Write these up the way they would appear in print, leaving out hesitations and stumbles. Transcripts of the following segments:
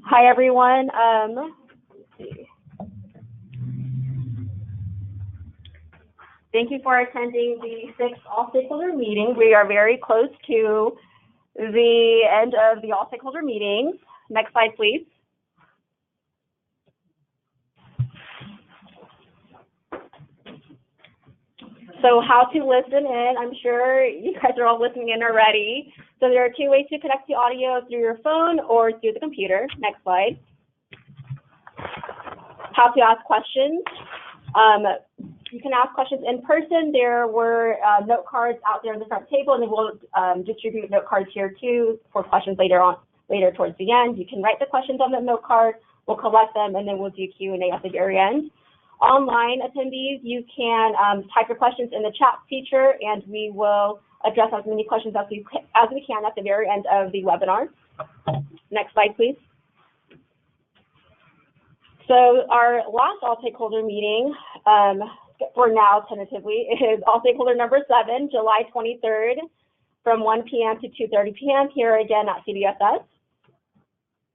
Hi, everyone. Let's see. Thank you for attending the 6th All-Stakeholder Meeting. We are very close to the end of the All-Stakeholder Meetings. Next slide, please. So how to listen in. I'm sure you guys are all listening in already. So there are two ways to connect the audio, through your phone or through the computer. Next slide. How to ask questions. You can ask questions in person. There were note cards out there on the front table, and then we'll distribute note cards here too for questions later towards the end. You can write the questions on the note card. We'll collect them, and then we'll do Q&A at the very end. Online attendees, you can type your questions in the chat feature, and we will address as many questions as we can at the very end of the webinar. Next slide, please. So our last all-stakeholder meeting, for now tentatively, is all-stakeholder number 7, July 23rd, from 1 p.m. to 2:30 p.m. here again at CDSS.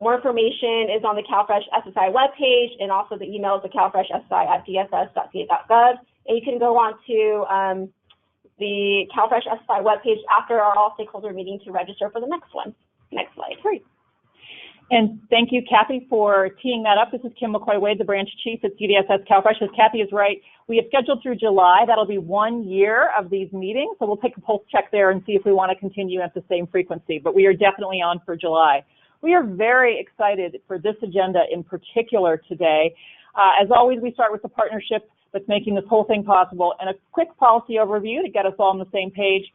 More information is on the CalFresh SSI webpage, and also the email is the calfresh@dss.ca.gov. And you can go on to the CalFresh SSI webpage after our all-stakeholder meeting to register for the next one. Next slide. Great. And thank you, Kathy, for teeing that up. This is Kim McCoy-Wade, the branch chief at CDSS CalFresh. As Kathy is right, we have scheduled through July. That'll be 1 year of these meetings. So we'll take a pulse check there and see if we want to continue at the same frequency. But we are definitely on for July. We are very excited for this agenda in particular today. As always, we start with the partnership that's making this whole thing possible and a quick policy overview to get us all on the same page.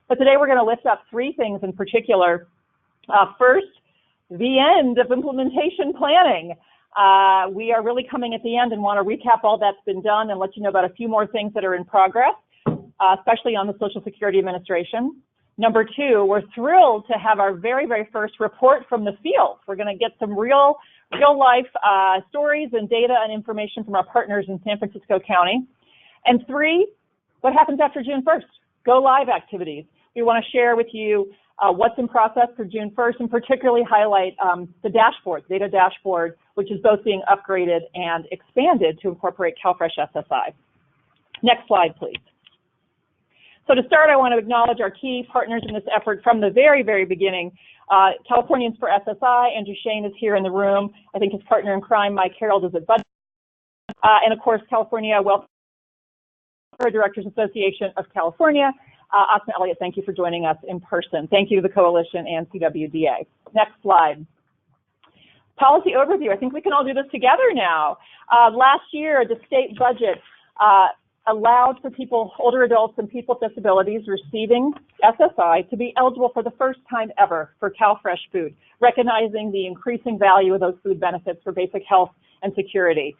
But today we're going to lift up 3 things in particular. First, the end of implementation planning. We are really coming at the end and want to recap all that's been done and let you know about a few more things that are in progress, especially on the Social Security Administration. Number 2, we're thrilled to have our very, very first report from the field. We're going to get some real life stories and data and information from our partners in San Francisco County. And 3, what happens after June 1st? Go live activities. We want to share with you what's in process for June 1st, and particularly highlight the dashboard, data dashboard, which is both being upgraded and expanded to incorporate CalFresh SSI. Next slide, please. So to start, I want to acknowledge our key partners in this effort from the very, very beginning. Californians for SSI, Andrew Shane is here in the room. I think his partner in crime, Mike Harold, is at Budget. And of course, California Welfare Directors Association of California. Asma Elliott, thank you for joining us in person. Thank you to the Coalition and CWDA. Next slide. Policy overview. I think we can all do this together now. Last year, the state budget allowed for people, older adults and people with disabilities receiving SSI to be eligible for the first time ever for CalFresh food, recognizing the increasing value of those food benefits for basic health and security.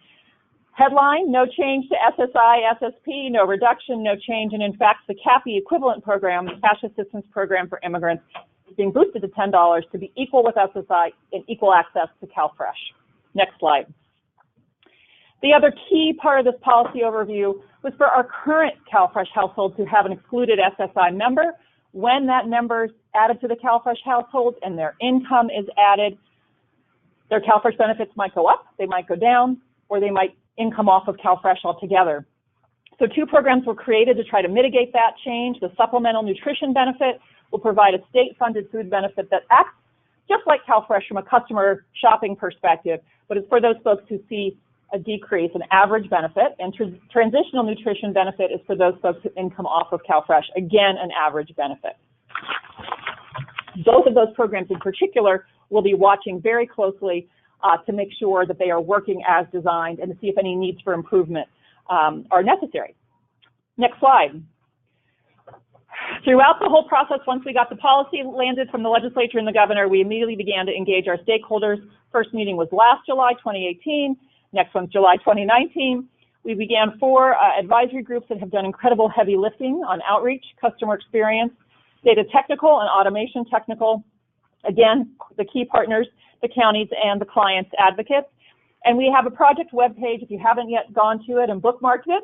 Headline, no change to SSI, SSP, no reduction, no change, and in fact, the CAPI equivalent program, the Cash Assistance Program for Immigrants, is being boosted to $10 to be equal with SSI and equal access to CalFresh. Next slide. The other key part of this policy overview was for our current CalFresh household to have an excluded SSI member. When that member is added to the CalFresh household and their income is added, their CalFresh benefits might go up, they might go down, or they might income off of CalFresh altogether. So 2 programs were created to try to mitigate that change. The supplemental nutrition benefit will provide a state-funded food benefit that acts just like CalFresh from a customer shopping perspective, but it's for those folks who see a decrease in average benefit, and transitional nutrition benefit is for those folks who income off of CalFresh, again, an average benefit. Both of those programs in particular will be watching very closely to make sure that they are working as designed and to see if any needs for improvement are necessary. Next slide. Throughout the whole process, once we got the policy landed from the legislature and the governor, we immediately began to engage our stakeholders. First meeting was last July 2018. Next one's July 2019. We began 4 advisory groups that have done incredible heavy lifting on outreach, customer experience, data technical, and automation technical. Again, the key partners, the counties and the clients' advocates. And we have a project webpage if you haven't yet gone to it and bookmarked it.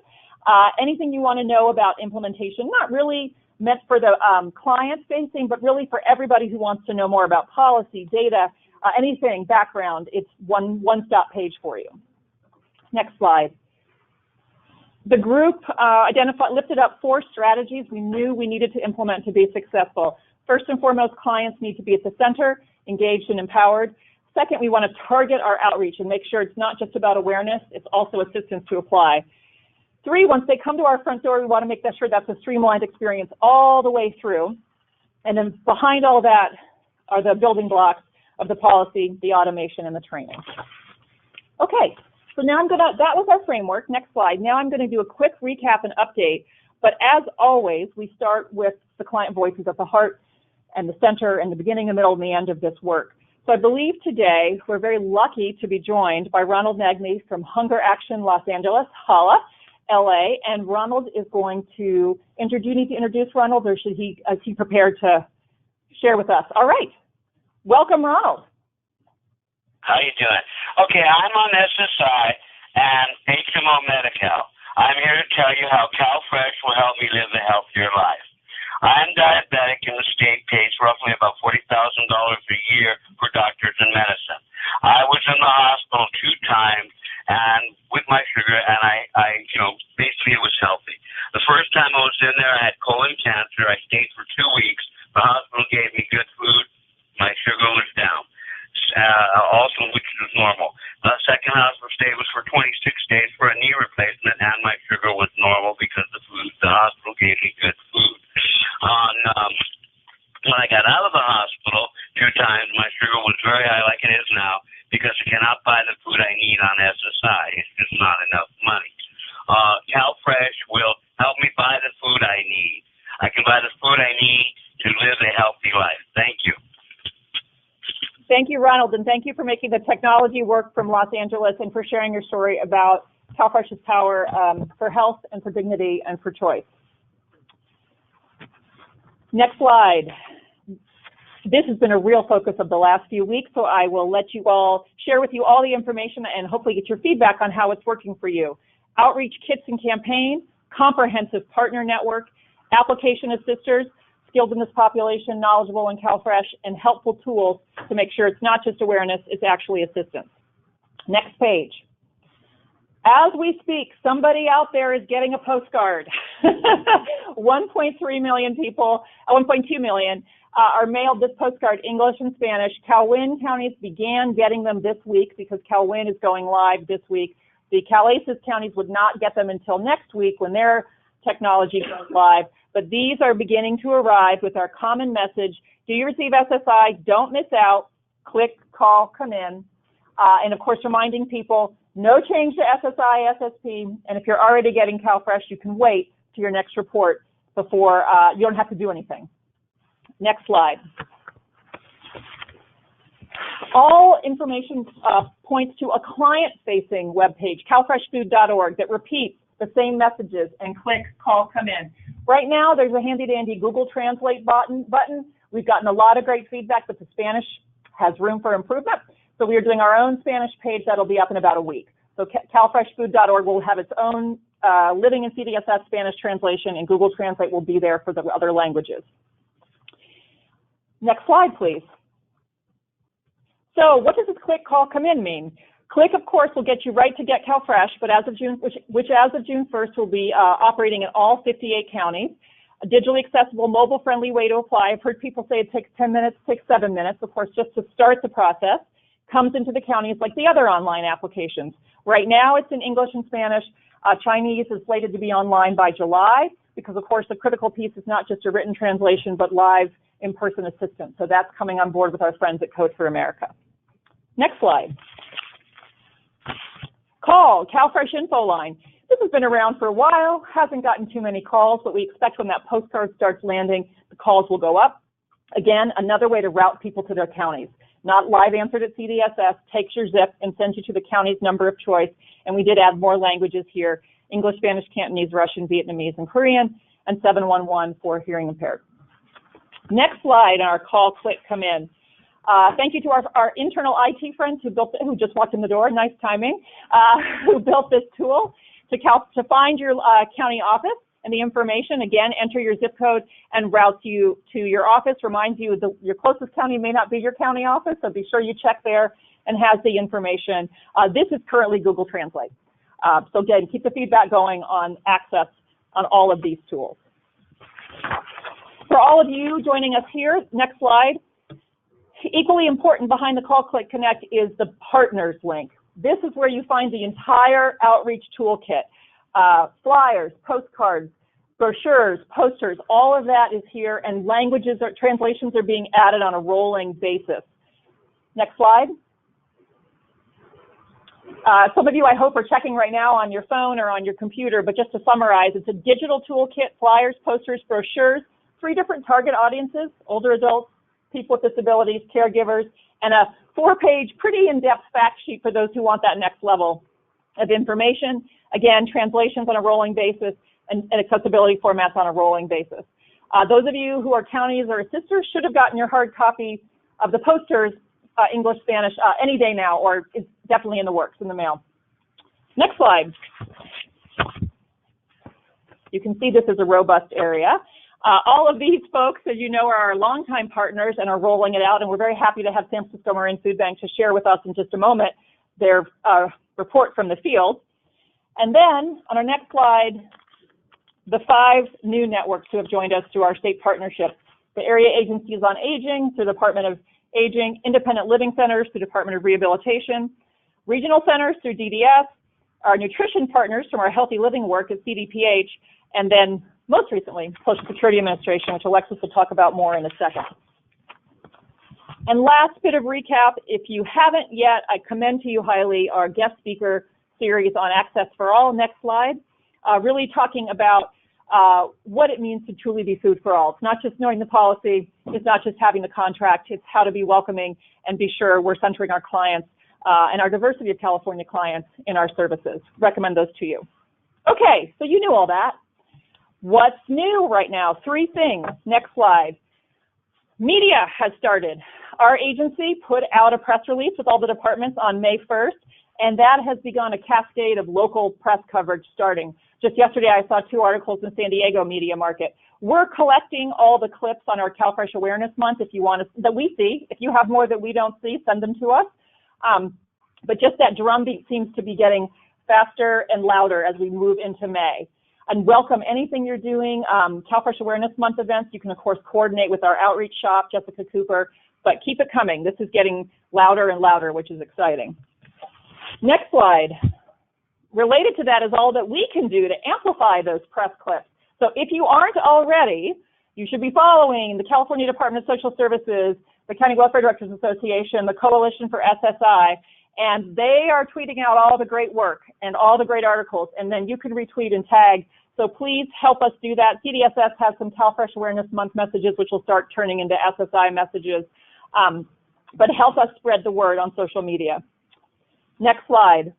Anything you want to know about implementation, not really meant for the client facing, but really for everybody who wants to know more about policy, data, anything, background, it's one-stop page for you. Next slide. The group lifted up 4 strategies we knew we needed to implement to be successful. First and foremost, clients need to be at the center, engaged and empowered. Second, we want to target our outreach and make sure it's not just about awareness, it's also assistance to apply. 3, once they come to our front door, we want to make sure that's a streamlined experience all the way through. And then behind all that are the building blocks of the policy, the automation, and the training. Okay, so now that was our framework. Next slide. Now I'm going to do a quick recap and update. But as always, we start with the client voices at the heart and the center and the beginning, the middle, and the end of this work. So I believe today we're very lucky to be joined by Ronald Nagny from Hunger Action Los Angeles, HALA, LA, and Ronald is going to do you need to introduce Ronald, or is he prepared to share with us? All right. Welcome, Ronald. How you doing? Okay, I'm on SSI and HMO Medi-Cal. I'm here to tell you how CalFresh will help me live a healthier life. I'm diabetic, and the state pays roughly about $40,000 a year for doctors and medicine. I was in the hospital 2 times and with my sugar, and I basically it was healthy. The first time I was in there, I had colon cancer. I stayed for 2 weeks. The hospital gave me good food. My sugar was down, also which was normal. The second hospital stay was for 26 days for a knee replacement, and my sugar was normal because the hospital gave me good food. When I got out of the hospital 2 times, my sugar was very high, like it is now, because I cannot buy the food I need on SSI. It's just not enough money. CalFresh will help me buy the food I need. I can buy the food I need to live a healthy life. Thank you. Thank you, Ronald, and thank you for making the technology work from Los Angeles and for sharing your story about CalFresh's power for health and for dignity and for choice. Next slide. This has been a real focus of the last few weeks, so I will let you all share with you all the information and hopefully get your feedback on how it's working for you. Outreach kits and campaign, comprehensive partner network, application assisters, skilled in this population, knowledgeable in CalFresh, and helpful tools to make sure it's not just awareness, it's actually assistance. Next page. As we speak, somebody out there is getting a postcard. 1.3 million people, 1.2 million are mailed this postcard, English and Spanish. CalWIN counties began getting them this week because CalWIN is going live this week. The CalACES counties would not get them until next week when their technology goes live. But these are beginning to arrive with our common message. Do you receive SSI? Don't miss out. Click, call, come in. And of course, reminding people, no change to SSI, SSP, and if you're already getting CalFresh, you can wait to your next report before you don't have to do anything. Next slide. All information points to a client-facing webpage, calfreshfood.org, that repeats the same messages and click, call, come in. Right now, there's a handy-dandy Google Translate button. We've gotten a lot of great feedback, but the Spanish has room for improvement. So we are doing our own Spanish page that'll be up in about a week. So calfreshfood.org will have its own Living in CDSS Spanish translation, and Google Translate will be there for the other languages. Next slide, please. So what does this click, call, come in mean? Click, of course, will get you right to Get CalFresh, but as of June, which as of June 1st will be operating in all 58 counties. A digitally accessible, mobile-friendly way to apply. I've heard people say it takes 10 minutes, takes 7 minutes, of course, just to start the process. Comes into the counties like the other online applications. Right now, it's in English and Spanish. Chinese is slated to be online by July because, of course, the critical piece is not just a written translation, but live in-person assistance. So that's coming on board with our friends at Code for America. Next slide. Call, CalFresh info line. This has been around for a while, hasn't gotten too many calls, but we expect when that postcard starts landing, the calls will go up. Again, another way to route people to their counties. Not live answered at CDSS, takes your zip and sends you to the county's number of choice. And we did add more languages here: English, Spanish, Cantonese, Russian, Vietnamese, and Korean, and 711 for hearing impaired. Next slide, our call, click, come in. Thank you to our internal IT friends who just walked in the door, nice timing, who built this tool to find your county office and the information. Again, enter your zip code and routes you to your office. Reminds you that your closest county may not be your county office, so be sure you check there and has the information. This is currently Google Translate. So again, keep the feedback going on access on all of these tools. For all of you joining us here, next slide. Equally important behind the Call, Click, Connect is the partners link. This is where you find the entire outreach toolkit. Flyers, postcards, brochures, posters, all of that is here, and languages or translations are being added on a rolling basis. Next slide. Some of you, I hope, are checking right now on your phone or on your computer, but just to summarize, it's a digital toolkit, flyers, posters, brochures, 3 different target audiences: older adults, people with disabilities, caregivers, and a 4-page, pretty in-depth fact sheet for those who want that next level of information. Again, translations on a rolling basis and accessibility formats on a rolling basis. Those of you who are counties or sisters should have gotten your hard copy of the posters, English, Spanish, any day now, or it's definitely in the works, in the mail. Next slide. You can see this is a robust area. All of these folks, as you know, are our longtime partners and are rolling it out, and we're very happy to have San Francisco Marine Food Bank to share with us in just a moment their report from the field. And then, on our next slide, the 5 new networks who have joined us through our state partnerships: the Area Agencies on Aging through the Department of Aging, Independent Living Centers through Department of Rehabilitation, Regional Centers through DDS, our nutrition partners from our Healthy Living work at CDPH, and then most recently, Social Security Administration, which Alexis will talk about more in a second. And last bit of recap, if you haven't yet, I commend to you highly our guest speaker series on Access for All. Next slide. Really talking about what it means to truly be food for all. It's not just knowing the policy, it's not just having the contract, it's how to be welcoming and be sure we're centering our clients and our diversity of California clients in our services. Recommend those to you. Okay, so you knew all that. What's new right now? 3 things. Next slide. Media has started. Our agency put out a press release with all the departments on May 1st, and that has begun a cascade of local press coverage starting. Just yesterday, I saw 2 articles in San Diego media market. We're collecting all the clips on our CalFresh Awareness Month if you want to, that we see. If you have more that we don't see, send them to us. But just that drumbeat seems to be getting faster and louder as we move into May. And welcome anything you're doing. CalFresh Awareness Month events, you can, of course, coordinate with our outreach shop, Jessica Cooper, but keep it coming. This is getting louder and louder, which is exciting. Next slide. Related to that is all that we can do to amplify those press clips. So if you aren't already, you should be following the California Department of Social Services, the County Welfare Directors Association, the Coalition for SSI, and they are tweeting out all the great work and all the great articles, and then you can retweet and tag. So please help us do that. CDSS has some CalFresh Awareness Month messages, which will start turning into SSI messages, but help us spread the word on social media. Next slide.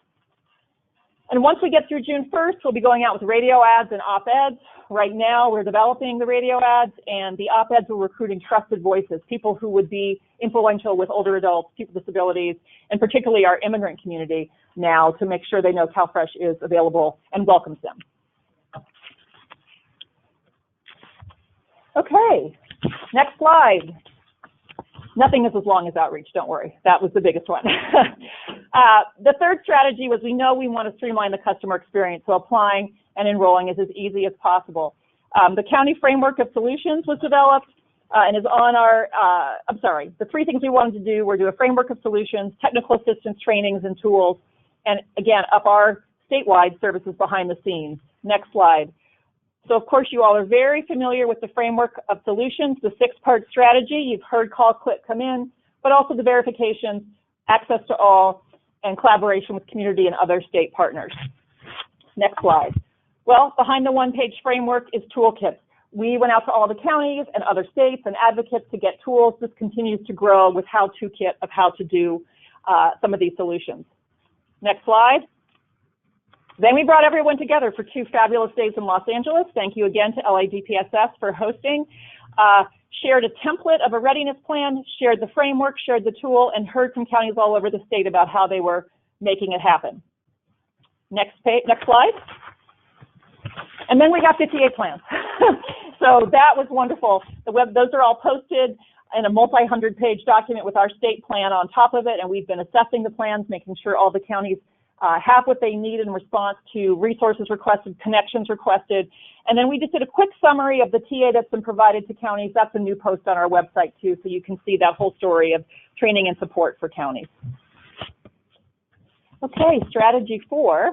And once we get through June 1st, we'll be going out with radio ads and op-eds. Right now, we're developing the radio ads, and the op-eds we're recruiting trusted voices, people who would be influential with older adults, people with disabilities, and particularly our immigrant community now, to make sure they know CalFresh is available and welcomes them. Okay, next slide. Nothing is as long as outreach, don't worry. That was the biggest one. The third strategy was we know we want to streamline the customer experience, so applying and enrolling is as easy as possible. The county framework of solutions was developed and is on our, the 3 things we wanted to do were do a framework of solutions, technical assistance trainings and tools, and again, up our statewide services behind the scenes. Next slide. So of course you all are very familiar with the framework of solutions, the 6-part strategy. You've heard Call, Click, Come In, but also the verifications, access to all, and collaboration with community and other state partners. Next slide. Well, behind the 1-page framework is toolkits. We went out to all the counties and other states and advocates to get tools. This continues to grow with how-to kit of how to do some of these solutions. Next slide. Then we brought everyone together for 2 fabulous days in Los Angeles. Thank you again to LADPSS for hosting. Shared a template of a readiness plan, shared the framework, shared the tool, and heard from counties all over the state about how they were making it happen. Next slide. And then we got 58 plans. So that was wonderful. Those are all posted in a multi-100-page document with our state plan on top of it, and we've been assessing the plans, making sure all the counties have what they need in response to resources requested, connections requested. And then we just did a quick summary of the TA that's been provided to counties. That's a new post on our website too, so you can see that whole story of training and support for counties. Okay, strategy 4.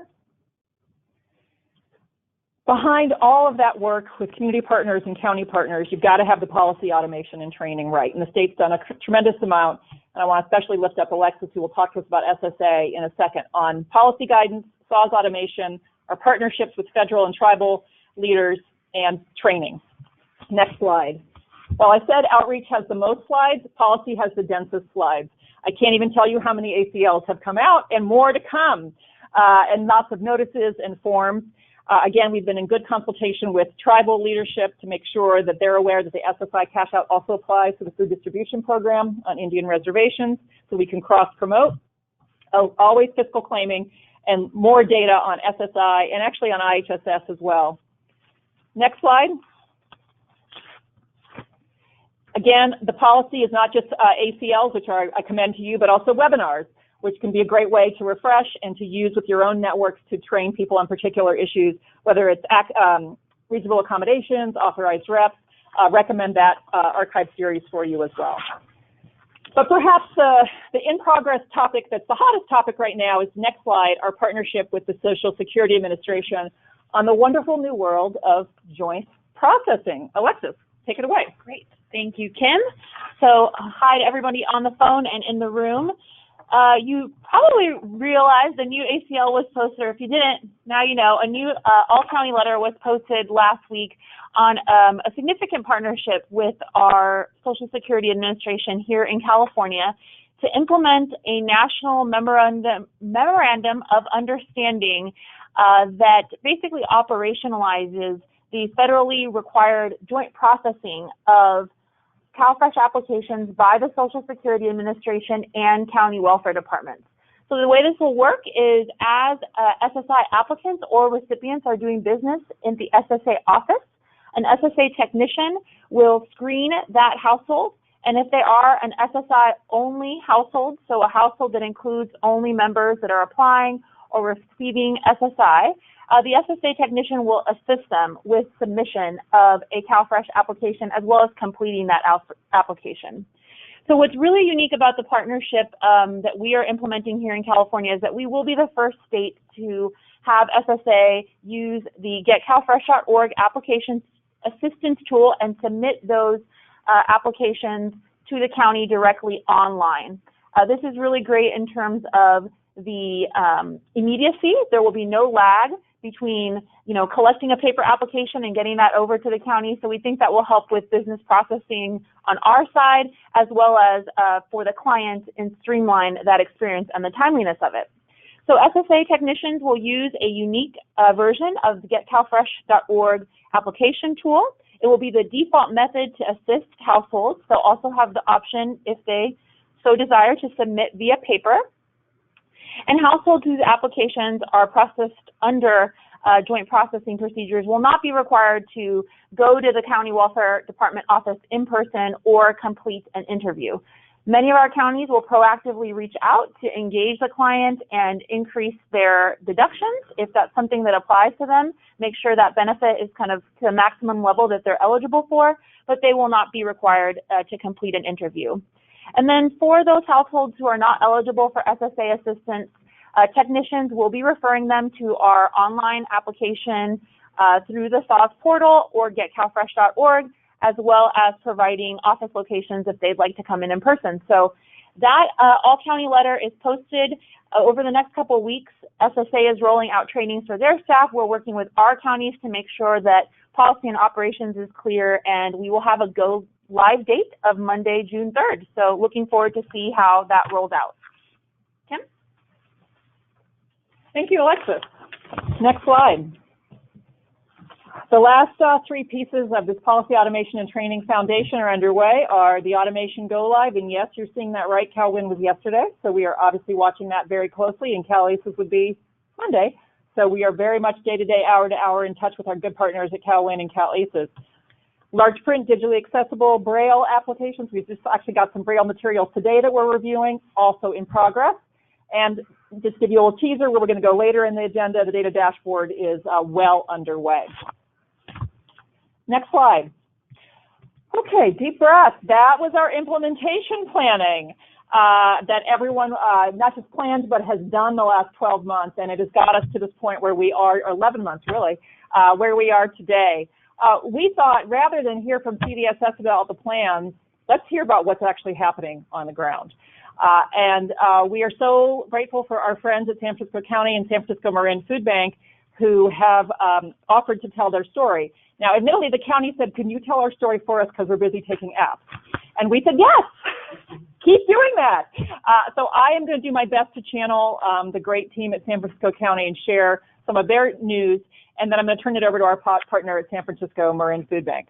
Behind all of that work with community partners and county partners, you've got to have the policy automation and training right. And the state's done a tremendous amount. And I want to especially lift up Alexis, who will talk to us about SSA in a second, on policy guidance, SAWS automation, our partnerships with federal and tribal leaders, and training. Next slide. While I said outreach has the most slides, policy has the densest slides. I can't even tell you how many ACLs have come out and more to come, and lots of notices and forms. Again, we've been in good consultation with tribal leadership to make sure that they're aware that the SSI cash out also applies to the food distribution program on Indian reservations, so we can cross-promote. Always fiscal claiming, and more data on SSI and actually on IHSS as well. Next slide. Again, the policy is not just ACLs, which I commend to you, but also webinars, which can be a great way to refresh and to use with your own networks to train people on particular issues, whether it's reasonable accommodations, authorized reps. Recommend that archive series for you as well. But perhaps the in-progress topic that's the hottest topic right now is, next slide, our partnership with the Social Security Administration on the wonderful new world of joint processing. Alexis, take it away. Great. Thank you, Kim. So hi to everybody on the phone and in the room. You probably realized the new ACL was posted, or if you didn't, now you know, a new all-county letter was posted last week on a significant partnership with our Social Security Administration here in California to implement a national memorandum of understanding that basically operationalizes the federally required joint processing of CalFresh applications by the Social Security Administration and county welfare departments. So the way this will work is as SSI applicants or recipients are doing business in the SSA office, an SSA technician will screen that household, and if they are an SSI-only household, so a household that includes only members that are applying or receiving SSI, the SSA technician will assist them with submission of a CalFresh application as well as completing that application. So what's really unique about the partnership that we are implementing here in California is that we will be the first state to have SSA use the getcalfresh.org application assistance tool and submit those applications to the county directly online. This is really great in terms of the immediacy. There will be no lag between, collecting a paper application and getting that over to the county. So we think that will help with business processing on our side, as well as for the client and streamline that experience and the timeliness of it. So SSA technicians will use a unique version of the getcalfresh.org application tool. It will be the default method to assist households. They'll also have the option, if they so desire, to submit via paper. And households whose applications are processed under joint processing procedures will not be required to go to the county welfare department office in person or complete an interview. Many of our counties will proactively reach out to engage the client and increase their deductions if that's something that applies to them. Make sure that benefit is kind of to the maximum level that they're eligible for, but they will not be required to complete an interview. And then for those households who are not eligible for SSA assistance, technicians will be referring them to our online application through the SAWS portal or getcalfresh.org, as well as providing office locations if they'd like to come in person. So that all-county letter is posted over the next couple of weeks. SSA is rolling out trainings for their staff. We're working with our counties to make sure that policy and operations is clear, and we will have a go live date of Monday, June 3rd. So looking forward to see how that rolls out. Kim? Thank you, Alexis. Next slide. The last 3 pieces of this policy automation and training foundation are underway are the automation go live, and yes, you're seeing that right. CalWin was yesterday, so we are obviously watching that very closely, and CalACES would be Monday. So we are very much day-to-day, hour-to-hour in touch with our good partners at CalWin and CalACES. Large print, digitally accessible Braille applications. We've just actually got some Braille materials today that we're reviewing, also in progress. And just to give you a little teaser, where we're going to go later in the agenda, the data dashboard is well underway. Next slide. Okay, deep breath. That was our implementation planning that everyone not just planned but has done the last 12 months, and it has got us to this point where we are, or 11 months really, where we are today. We thought rather than hear from CDSS about the plans, let's hear about what's actually happening on the ground. We are so grateful for our friends at San Francisco County and San Francisco Marin Food Bank who have offered to tell their story. Now, admittedly, the county said, can you tell our story for us because we're busy taking apps? And we said, yes, keep doing that. So I am going to do my best to channel the great team at San Francisco County and share some of their news, and then I'm going to turn it over to our partner at San Francisco Marin Food Bank.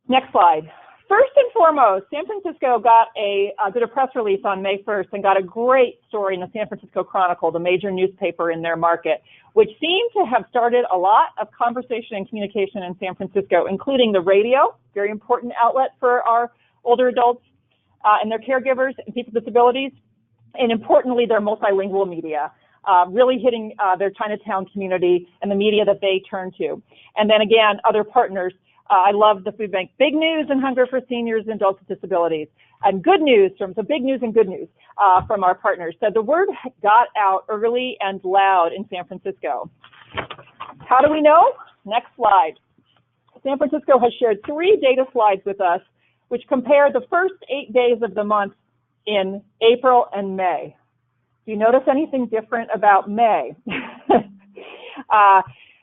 Next slide. First and foremost, San Francisco did a press release on May 1st and got a great story in the San Francisco Chronicle, the major newspaper in their market, which seemed to have started a lot of conversation and communication in San Francisco, including the radio, very important outlet for our older adults and their caregivers and people with disabilities, and importantly, their multilingual media, really hitting their Chinatown community and the media that they turn to. And then again, other partners. I love the food bank. Big news and hunger for seniors and adults with disabilities. And good news, big news and good news from our partners. So the word got out early and loud in San Francisco. How do we know? Next slide. San Francisco has shared 3 data slides with us, which compare the first 8 days of the month in April and May. Do you notice anything different about May?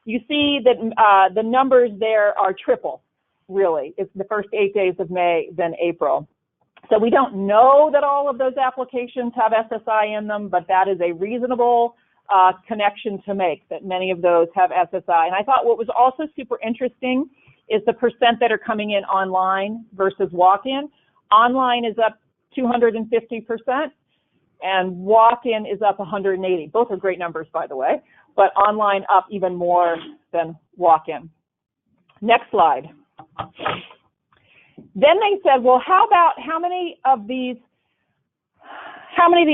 You see that the numbers there are triple, really. It's the first 8 days of May than April. So we don't know that all of those applications have SSI in them, but that is a reasonable connection to make, that many of those have SSI. And I thought what was also super interesting is the percent that are coming in online versus walk-in. Online is up 250%, and walk-in is up 180. Both are great numbers, by the way, but online up even more than walk-in. Next slide. Then they said, well, how many of the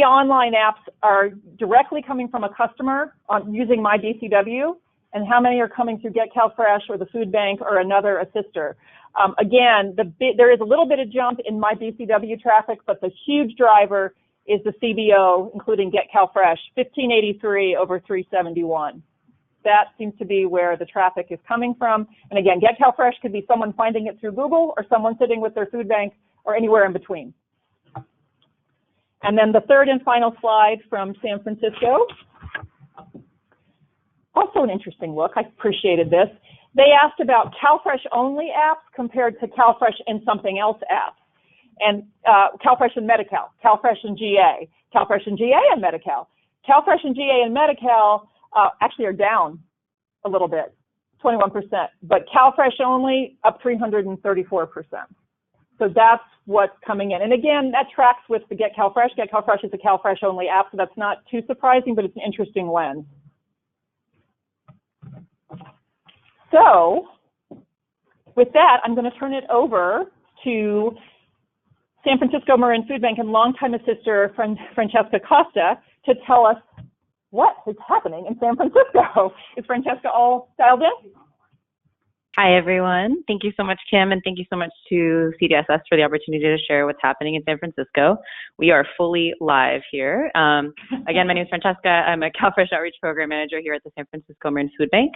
online apps are directly coming from a customer using My BCW, and how many are coming through Get CalFresh or the food bank or another assister? Again, there is a little bit of jump in My BCW traffic, but the huge driver is the CBO, including Get CalFresh, 1583 over 371. That seems to be where the traffic is coming from. And again, Get CalFresh could be someone finding it through Google or someone sitting with their food bank or anywhere in between. And then the third and final slide from San Francisco. Also an interesting look. I appreciated this. They asked about CalFresh only apps compared to CalFresh and something else apps. And CalFresh and Medi-Cal, CalFresh and GA, CalFresh and GA and Medi-Cal. CalFresh and GA and Medi-Cal actually are down a little bit, 21%, but CalFresh only up 334%. So that's what's coming in. And again, that tracks with the Get CalFresh. Get CalFresh is a CalFresh only app, so that's not too surprising, but it's an interesting lens. So with that, I'm going to turn it over to San Francisco Marin Food Bank and longtime assister Francesca Costa to tell us what is happening in San Francisco. Is Francesca all dialed in? Hi, everyone. Thank you so much, Kim, and thank you so much to CDSS for the opportunity to share what's happening in San Francisco. We are fully live here. Again, my name is Francesca. I'm a CalFresh Outreach Program Manager here at the San Francisco Marin Food Bank.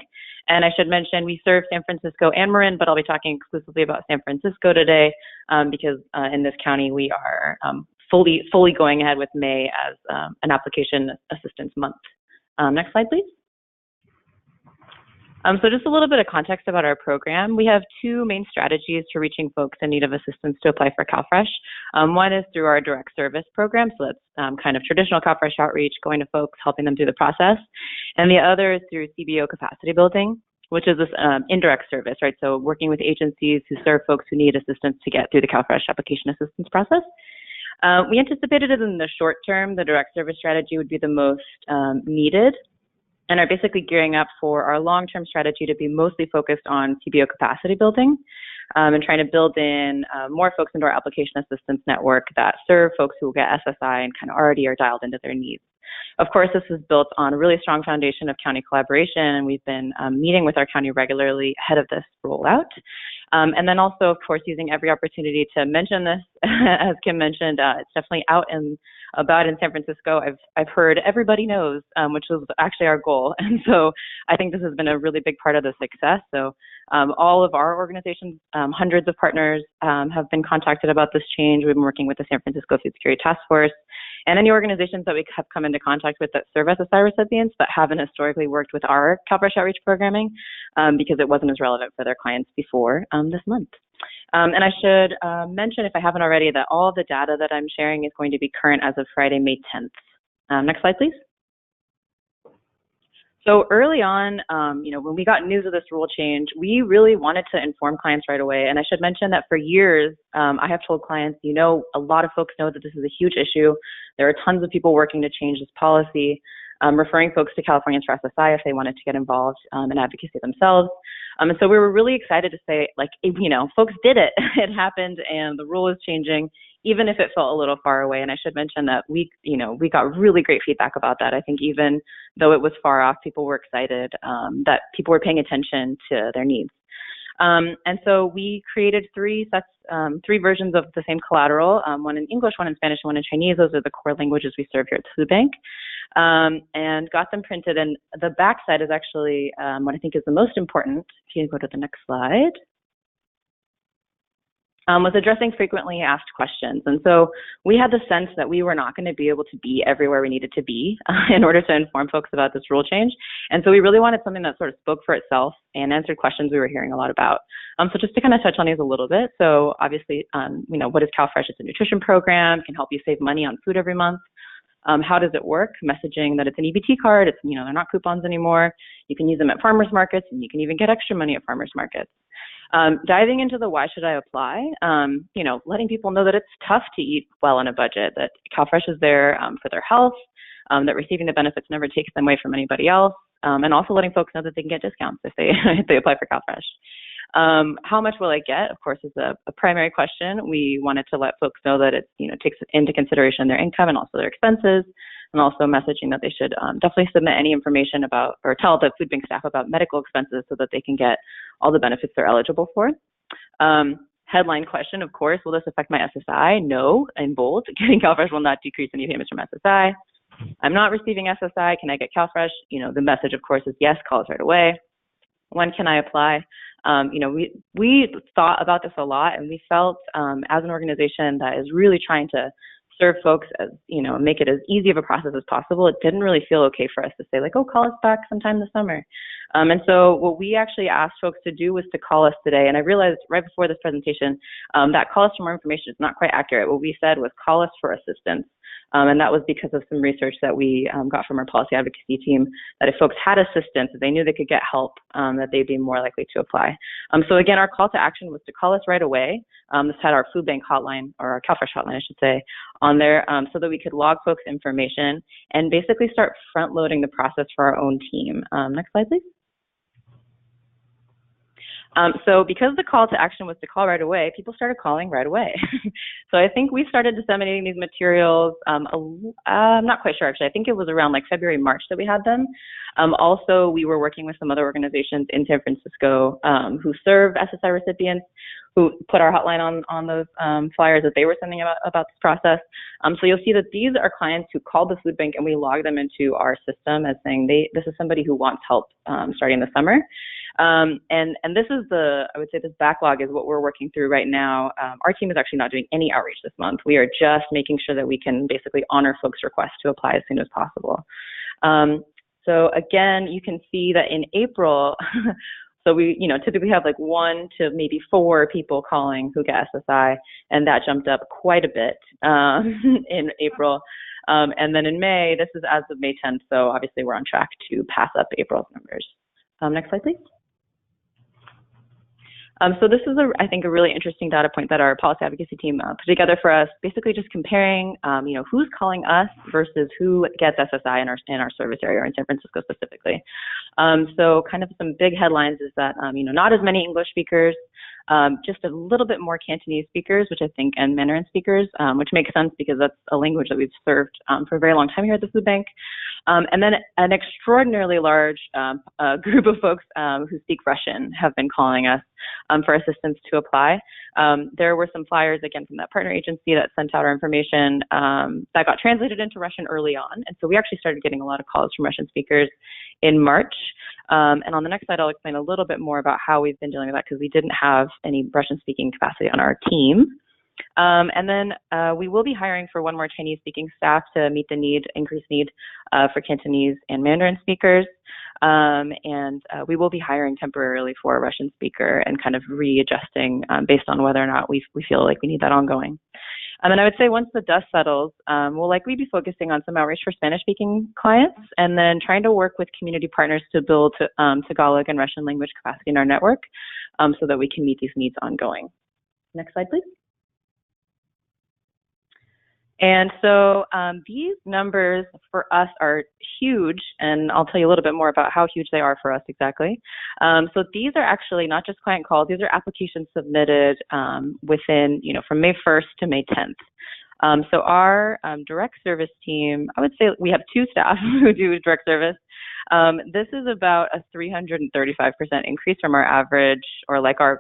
And I should mention we serve San Francisco and Marin, but I'll be talking exclusively about San Francisco today because in this county we are fully going ahead with May as an application assistance month. Next slide, please. So just a little bit of context about our program. We have 2 main strategies for reaching folks in need of assistance to apply for CalFresh. One is through our direct service program, so that's kind of traditional CalFresh outreach, going to folks, helping them through the process. And the other is through CBO capacity building, which is this indirect service, right? So working with agencies who serve folks who need assistance to get through the CalFresh application assistance process. We anticipated that in the short term, the direct service strategy would be the most needed. and are basically gearing up for our long-term strategy to be mostly focused on CBO capacity building and trying to build in more folks into our application assistance network that serve folks who will get SSI and kind of already are dialed into their needs. Of course, this is built on a really strong foundation of county collaboration, and we've been meeting with our county regularly ahead of this rollout. And then also, of course, using every opportunity to mention this, as Kim mentioned, it's definitely out and about in San Francisco. I've heard everybody knows, which was actually our goal. And so I think this has been a really big part of the success. So all of our organizations, hundreds of partners have been contacted about this change. We've been working with the San Francisco Food Security Task Force and any organizations that we have come into contact with that serve SSI recipients but haven't historically worked with our CalFresh outreach programming because it wasn't as relevant for their clients before this month. And I should mention, if I haven't already, that all of the data that I'm sharing is going to be current as of Friday, May 10th. Next slide, please. So early on, when we got news of this rule change, we really wanted to inform clients right away. And I should mention that for years, I have told clients, a lot of folks know that this is a huge issue. There are tons of people working to change this policy, referring folks to Californians for SSI if they wanted to get involved in advocacy themselves. And so we were really excited to say, folks did it. It happened, and the rule is changing, even if it felt a little far away. And I should mention that we got really great feedback about that. I think even though it was far off, people were excited that people were paying attention to their needs. And so we created three versions of the same collateral, one in English, one in Spanish, and one in Chinese. Those are the core languages we serve here at the Food Bank, and got them printed. And the back side is actually what I think is the most important. If you can go to the next slide. Was addressing frequently asked questions. And so we had the sense that we were not going to be able to be everywhere we needed to be in order to inform folks about this rule change. And so we really wanted something that sort of spoke for itself and answered questions we were hearing a lot about. So just to kind of touch on these a little bit. So obviously, what is CalFresh? It's a nutrition program, can help you save money on food every month. How does it work? Messaging that it's an EBT card, it's, they're not coupons anymore. You can use them at farmers markets, and you can even get extra money at farmers markets. Diving into the why should I apply, letting people know that it's tough to eat well on a budget, that CalFresh is there for their health, that receiving the benefits never takes them away from anybody else, and also letting folks know that they can get discounts if they apply for CalFresh. How much will I get, of course, is a primary question. We wanted to let folks know that it takes into consideration their income and also their expenses, and also messaging that they should definitely submit any information about or tell the food bank staff about medical expenses so that they can get all the benefits they're eligible for. Headline question, of course, will this affect my SSI? No, in bold. Getting CalFresh will not decrease any payments from SSI. I'm not receiving SSI. Can I get CalFresh? The message, of course, is yes, call us right away. When can I apply? We thought about this a lot, and we felt as an organization that is really trying to serve folks as, make it as easy of a process as possible. It didn't really feel okay for us to say call us back sometime this summer. And so what we actually asked folks to do was to call us today. And I realized right before this presentation that call us for more information is not quite accurate. What we said was call us for assistance. And that was because of some research that we got from our policy advocacy team, that if folks had assistance, if they knew they could get help, that they'd be more likely to apply. So again, our call to action was to call us right away. This had our food bank hotline, or our CalFresh hotline, I should say, on there so that we could log folks' information and basically start front-loading the process for our own team. Next slide, please. So because the call to action was to call right away, people started calling right away. So I think we started disseminating these materials, I'm not quite sure actually, I think it was around February, March that we had them. Also, we were working with some other organizations in San Francisco who serve SSI recipients, who put our hotline on those flyers that they were sending about this process. So you'll see that these are clients who called the food bank, and we log them into our system as saying this is somebody who wants help starting the summer. And this is I would say this backlog is what we're working through right now. Our team is actually not doing any outreach this month. We are just making sure that we can basically honor folks' requests to apply as soon as possible. So again, you can see that in April, so we typically have 1 to maybe 4 people calling who get SSI, and that jumped up quite a bit in April. And then in May, this is as of May 10th, so obviously we're on track to pass up April's numbers. Next slide, please. So this is, I think, a really interesting data point that our policy advocacy team put together for us, basically just comparing, who's calling us versus who gets SSI in our service area, or in San Francisco specifically. So kind of some big headlines is that, not as many English speakers, just a little bit more Cantonese speakers, which I think, and Mandarin speakers, which makes sense because that's a language that we've served for a very long time here at the food bank. And then an extraordinarily large group of folks who speak Russian have been calling us for assistance to apply. There were some flyers, again, from that partner agency that sent out our information that got translated into Russian early on. And so we actually started getting a lot of calls from Russian speakers in March. And on the next slide, I'll explain a little bit more about how we've been dealing with that, because we didn't have any Russian-speaking capacity on our team. And then we will be hiring for one more Chinese-speaking staff to meet the increased need for Cantonese and Mandarin speakers. And we will be hiring temporarily for a Russian speaker and kind of readjusting based on whether or not we feel like we need that ongoing. And I would say once the dust settles, we'll likely be focusing on some outreach for Spanish-speaking clients, and then trying to work with community partners to build Tagalog and Russian language capacity in our network so that we can meet these needs ongoing. Next slide, please. And so these numbers for us are huge, and I'll tell you a little bit more about how huge they are for us exactly. So these are actually not just client calls, these are applications submitted within, from May 1st to May 10th. So our direct service team, I would say we have 2 staff who do direct service. This is about a 335% increase from our average, or like our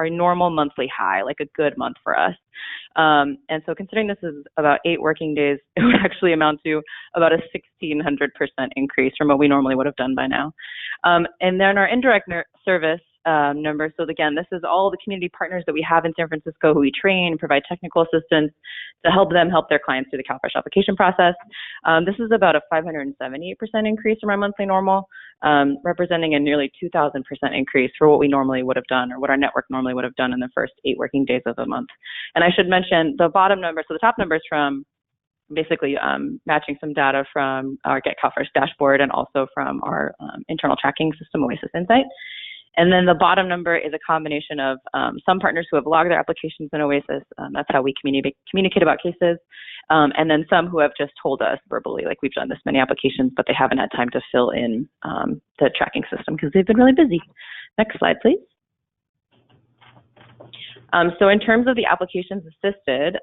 normal monthly high, like a good month for us. And so considering this is about 8 working days, it would actually amount to about a 1,600% increase from what we normally would have done by now. And then our indirect service number. So again, this is all the community partners that we have in San Francisco who we train, provide technical assistance to help them help their clients through the CalFresh application process. This is about a 578% increase from our monthly normal, representing a nearly 2,000% increase for what we normally would have done, or what our network normally would have done in the first 8 working days of the month. And I should mention the bottom number, so the top number is from basically matching some data from our Get CalFresh dashboard and also from our internal tracking system, Oasis Insight. And then the bottom number is a combination of some partners who have logged their applications in Oasis. That's how we communicate about cases. And then some who have just told us verbally, like, we've done this many applications, but they haven't had time to fill in the tracking system because they've been really busy. Next slide, please. So in terms of the applications assisted,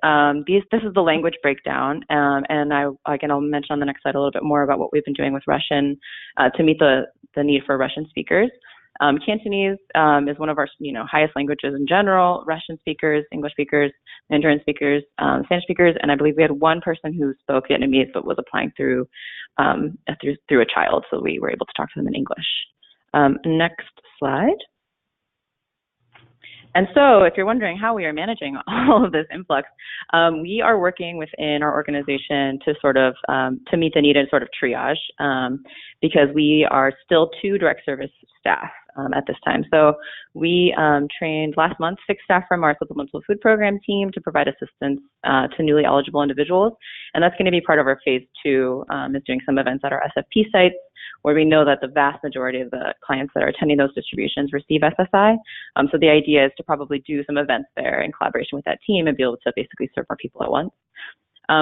this is the language breakdown. And I'll mention on the next slide a little bit more about what we've been doing with Russian to meet the need for Russian speakers. Cantonese is one of our highest languages in general. Russian speakers, English speakers, Mandarin speakers, Spanish speakers, and I believe we had one person who spoke Vietnamese but was applying through a child, so we were able to talk to them in English. Next slide. And so if you're wondering how we are managing all of this influx, we are working within our organization to sort of to meet the need and sort of triage because we are still 2 direct service staff at this time. So we trained last month 6 staff from our supplemental food program team to provide assistance to newly eligible individuals. And that's going to be part of our phase 2 is doing some events at our SFP sites where we know that the vast majority of the clients that are attending those distributions receive SSI. So the idea is to probably do some events there in collaboration with that team and be able to basically serve more people at once.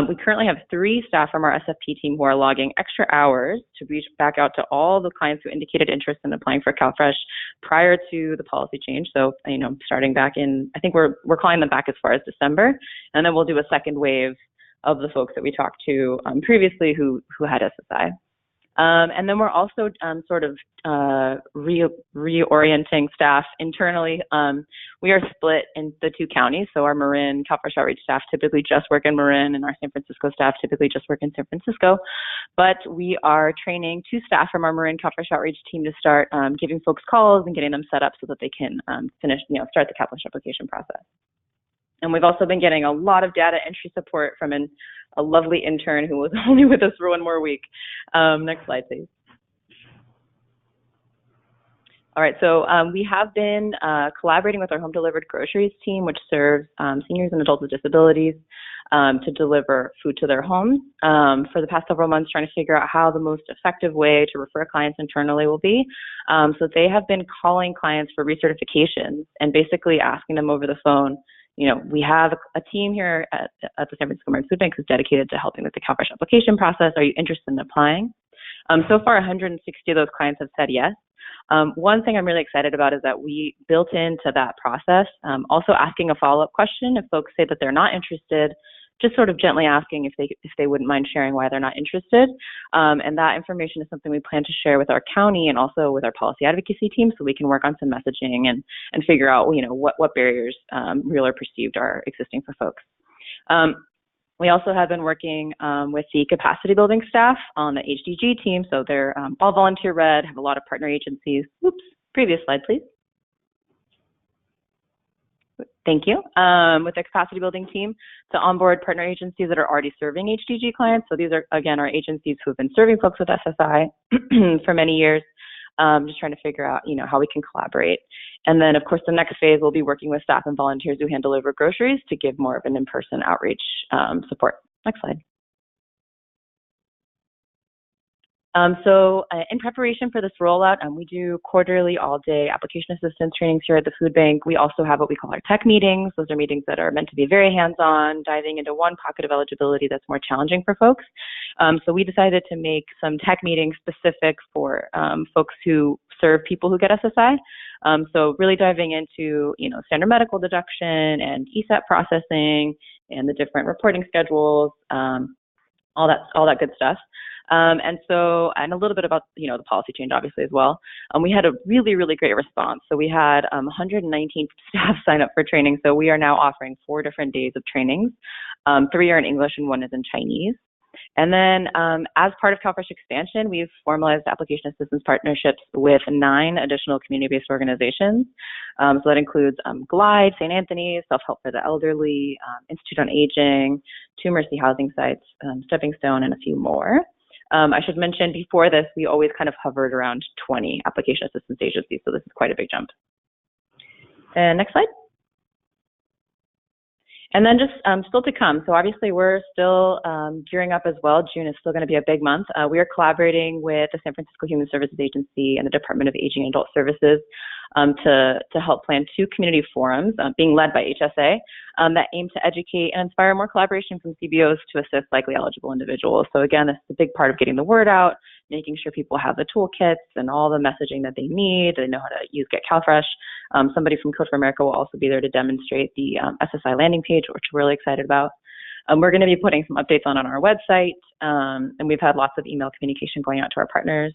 We currently have 3 staff from our SFP team who are logging extra hours to reach back out to all the clients who indicated interest in applying for CalFresh prior to the policy change. So, starting back in, I think we're calling them back as far as December, and then we'll do a second wave of the folks that we talked to previously who had SSI. And then we're also sort of reorienting staff internally. We are split in the 2 counties. So our Marin CalFresh outreach staff typically just work in Marin, and our San Francisco staff typically just work in San Francisco. But we are training 2 staff from our Marin CalFresh outreach team to start giving folks calls and getting them set up so that they can start the CalFresh application process. And we've also been getting a lot of data entry support from a lovely intern who was only with us for 1 more week. Next slide, please. All right, so we have been collaborating with our home delivered groceries team, which serves seniors and adults with disabilities to deliver food to their homes for the past several months, trying to figure out how the most effective way to refer clients internally will be. So they have been calling clients for recertifications and basically asking them over the phone, you know, we have a team here at the San Francisco Marine Food Bank who's dedicated to helping with the CalFresh application process. Are you interested in applying? So far, 160 of those clients have said yes. One thing I'm really excited about is that we built into that process, also asking a follow-up question if folks say that they're not interested, just sort of gently asking if they wouldn't mind sharing why they're not interested. And that information is something we plan to share with our county and also with our policy advocacy team, so we can work on some messaging and figure out, you know, what barriers, real or perceived, are existing for folks. We also have been working with the capacity building staff on the HDG team. So they're all volunteer-led, have a lot of partner agencies. Oops, previous slide, please. Thank you. With the capacity building team to onboard partner agencies that are already serving HDG clients. So these are, again, our agencies who have been serving folks with SSI for many years. Just trying to figure out, you know, how we can collaborate. And then, of course, the next phase, we'll be working with staff and volunteers who hand deliver groceries to give more of an in-person outreach support. Next slide. So in preparation for this rollout, we do quarterly all-day application assistance trainings here at the food bank. We also have what we call our tech meetings. Those are meetings that are meant to be very hands-on, diving into one pocket of eligibility that's more challenging for folks. So we decided to make some tech meetings specific for folks who serve people who get SSI. So really diving into, you know, standard medical deduction and ESAP processing and the different reporting schedules, all that good stuff. And a little bit about, you know, the policy change, obviously, as well. We had a really, really great response. So we had 119 staff sign up for training. So we are now offering 4 different days of trainings. 3 are in English and 1 is in Chinese. And then as part of CalFresh expansion, we've formalized application assistance partnerships with 9 additional community-based organizations. So that includes Glide, St. Anthony's, Self-Help for the Elderly, Institute on Aging, 2 Mercy housing sites, Stepping Stone, and a few more. I should mention before this, we always kind of hovered around 20 application assistance agencies, so this is quite a big jump. And next slide. And then just still to come. So obviously we're still gearing up as well. June is still going to be a big month. We are collaborating with the San Francisco Human Services Agency and the Department of Aging and Adult Services to help plan 2 community forums being led by HSA that aim to educate and inspire more collaboration from CBOs to assist likely eligible individuals. So again, this is a big part of getting the word out, making sure people have the toolkits and all the messaging that they need. They know how to use Get CalFresh. Somebody from Code for America will also be there to demonstrate the SSI landing page, which we're really excited about. We're going to be putting some updates on our website, and we've had lots of email communication going out to our partners.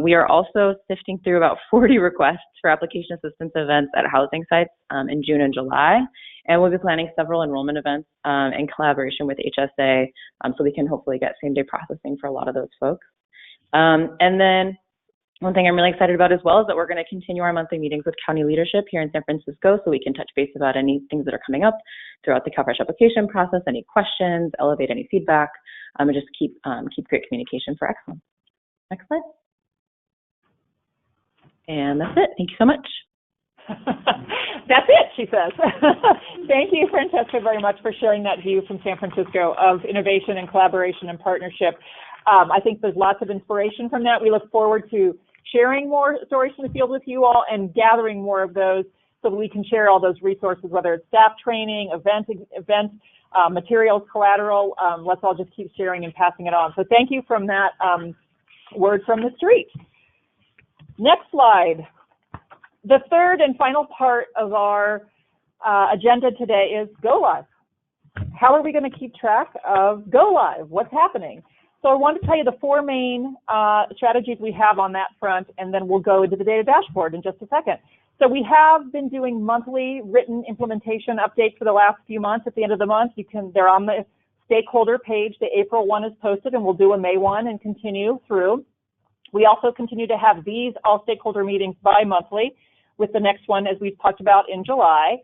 We are also sifting through about 40 requests for application assistance events at housing sites in June and July, and we'll be planning several enrollment events in collaboration with HSA so we can hopefully get same-day processing for a lot of those folks. And then one thing I'm really excited about as well is that we're going to continue our monthly meetings with county leadership here in San Francisco so we can touch base about any things that are coming up throughout the CalFresh application process, any questions, elevate any feedback, and just keep great communication for excellence. Next slide. And that's it. Thank you so much. That's it, she says. Thank you, Francesca, very much for sharing that view from San Francisco of innovation and collaboration and partnership. I think there's lots of inspiration from that. We look forward to sharing more stories from the field with you all and gathering more of those so that we can share all those resources, whether it's staff training, event materials, collateral. Let's all just keep sharing and passing it on. So thank you from that word from the street. Next slide. The third and final part of our agenda today is Go Live. How are we going to keep track of Go Live? What's happening? So I want to tell you the 4 main strategies we have on that front, and then we'll go into the data dashboard in just a second. So we have been doing monthly written implementation updates for the last few months. At the end of the month, they're on the stakeholder page. The April one is posted, and we'll do a May one and continue through. We also continue to have these all stakeholder meetings bi-monthly, with the next one, as we've talked about, in July.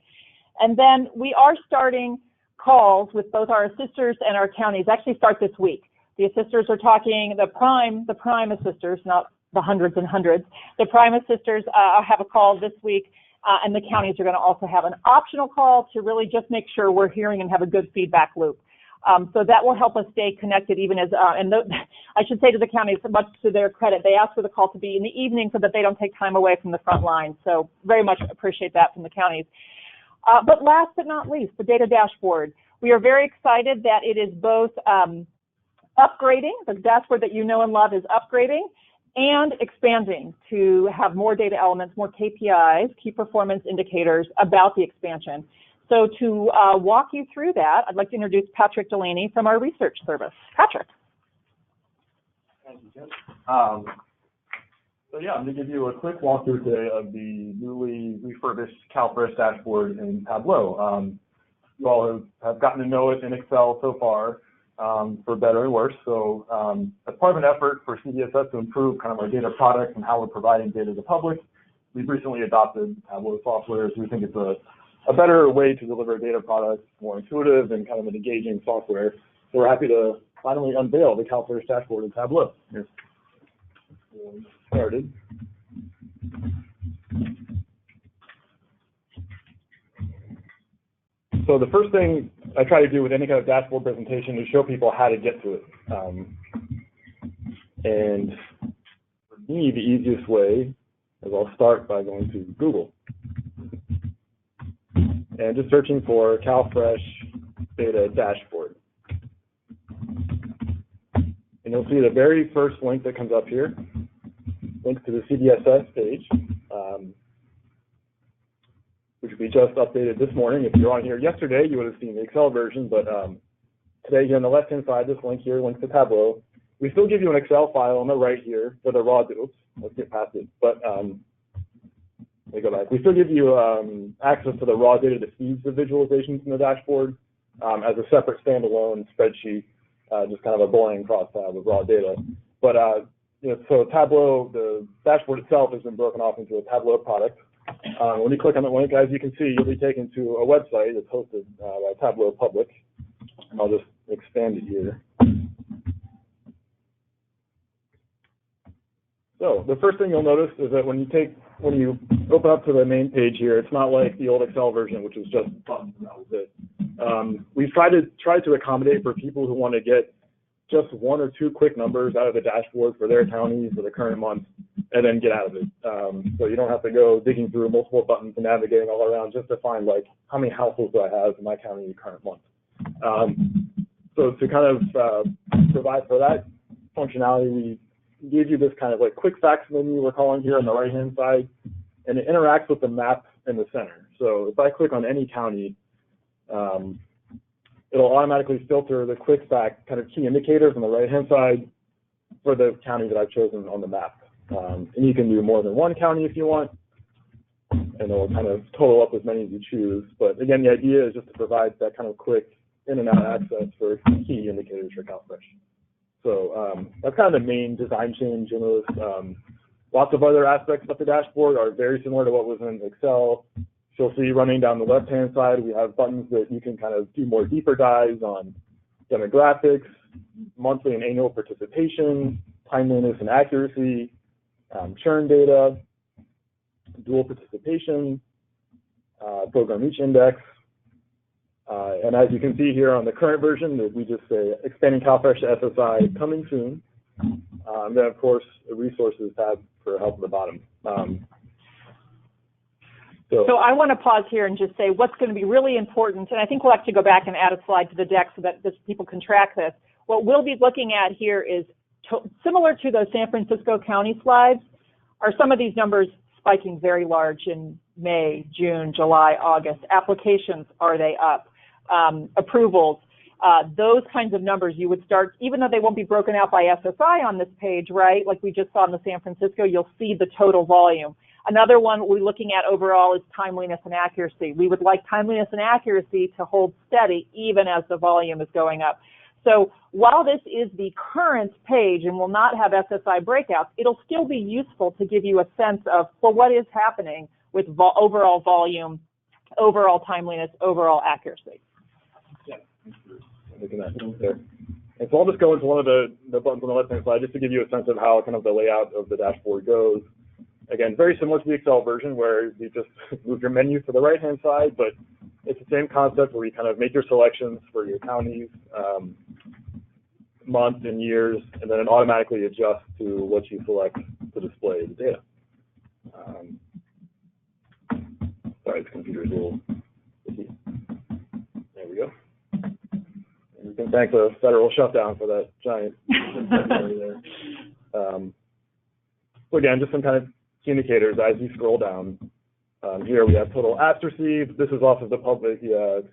And then we are starting calls with both our assisters and our counties. Actually start this week. The assisters are talking, the prime assisters, not the hundreds and hundreds. The Primus Sisters have a call this week, and the counties are going to also have an optional call to really just make sure we're hearing and have a good feedback loop. So that will help us stay connected even as, I should say to the counties, much to their credit, they ask for the call to be in the evening so that they don't take time away from the front line. So very much appreciate that from the counties. But last but not least, the data dashboard. We are very excited that it is both upgrading, the dashboard that you know and love is upgrading, and expanding to have more data elements, more KPIs, key performance indicators about the expansion. So to walk you through that, I'd like to introduce Patrick Delaney from our research service. Patrick. Thank you, Kim. So yeah, I'm going to give you a quick walkthrough today of the newly refurbished CalFresh dashboard in Tableau. You all have gotten to know it in Excel so far, for better and worse. So as part of an effort for CDSS to improve kind of our data products and how we're providing data to the public, we've recently adopted Tableau software. So we think it's a better way to deliver data products, more intuitive and kind of an engaging software. So we're happy to finally unveil the CalFresh dashboard in Tableau. Here's started. So the first thing I try to do with any kind of dashboard presentation is show people how to get to it. And for me, the easiest way is I'll start by going to Google and just searching for CalFresh data dashboard. And you'll see the very first link that comes up here, links to the CDSS page, which we just updated this morning. If you're on here yesterday, you would have seen the Excel version, but today here on the left-hand side, this link here links to Tableau. We still give you an Excel file on the right here for the raw data. Oops, let's get past it. But let me go back. We still give you access to the raw data that feeds the visualizations in the dashboard as a separate standalone spreadsheet, just kind of a boring crosstab of raw data. But you know, so Tableau, the dashboard itself has been broken off into a Tableau product. When you click on the link, as you can see, you'll be taken to a website that's hosted by Tableau Public. And I'll just expand it here. So the first thing you'll notice is that when you open up to the main page here, it's not like the old Excel version, which was just buttons and that was it. We've tried to accommodate for people who want to get just one or two quick numbers out of the dashboard for their counties for the current month, and then get out of it. So you don't have to go digging through multiple buttons and navigating all around just to find like how many households do I have in my county in the current month. So to kind of provide for that functionality, we gave you this kind of like quick facts menu we're calling here on the right hand side, and it interacts with the map in the center. So if I click on any county, it'll automatically filter the quick fact kind of key indicators on the right hand side for the county that I've chosen on the map. And you can do more than one county if you want, and it'll kind of total up as many as you choose. But again, the idea is just to provide that kind of quick in and out access for key indicators for CalFresh. So that's kind of the main design change in those. Lots of other aspects of the dashboard are very similar to what was in Excel. You'll see running down the left-hand side, we have buttons that you can kind of do more deeper dives on demographics, monthly and annual participation, timeliness and accuracy, churn data, dual participation, program reach index. And as you can see here on the current version, we just say expanding CalFresh to SSI coming soon. Then, of course, the resources tab for help at the bottom. So I want to pause here and just say what's going to be really important, and I think we'll actually go back and add a slide to the deck so that people can track this. What we'll be looking at here is similar to those San Francisco County slides, are some of these numbers spiking very large in May, June, July, August. Applications, are they up? Approvals, those kinds of numbers you would start, even though they won't be broken out by SSI on this page, right? Like we just saw in the San Francisco, you'll see the total volume. Another one we're looking at overall is timeliness and accuracy. We would like timeliness and accuracy to hold steady even as the volume is going up. So while this is the current page and will not have SSI breakouts, it'll still be useful to give you a sense of, well, what is happening with overall volume, overall timeliness, overall accuracy. Yeah, thanks for looking at that there. And so I'll just go into one of the buttons on the left-hand side just to give you a sense of how kind of the layout of the dashboard goes. Again, very similar to the Excel version where you just move your menu to the right-hand side, but it's the same concept where you kind of make your selections for your counties, months and years, and then it automatically adjusts to what you select to display the data. Sorry, this computer is a little iffy. There we go. And we can thank the federal shutdown for that giant there. So again, just some kind of key indicators as you scroll down. Here we have total apps received. This is off of the public, the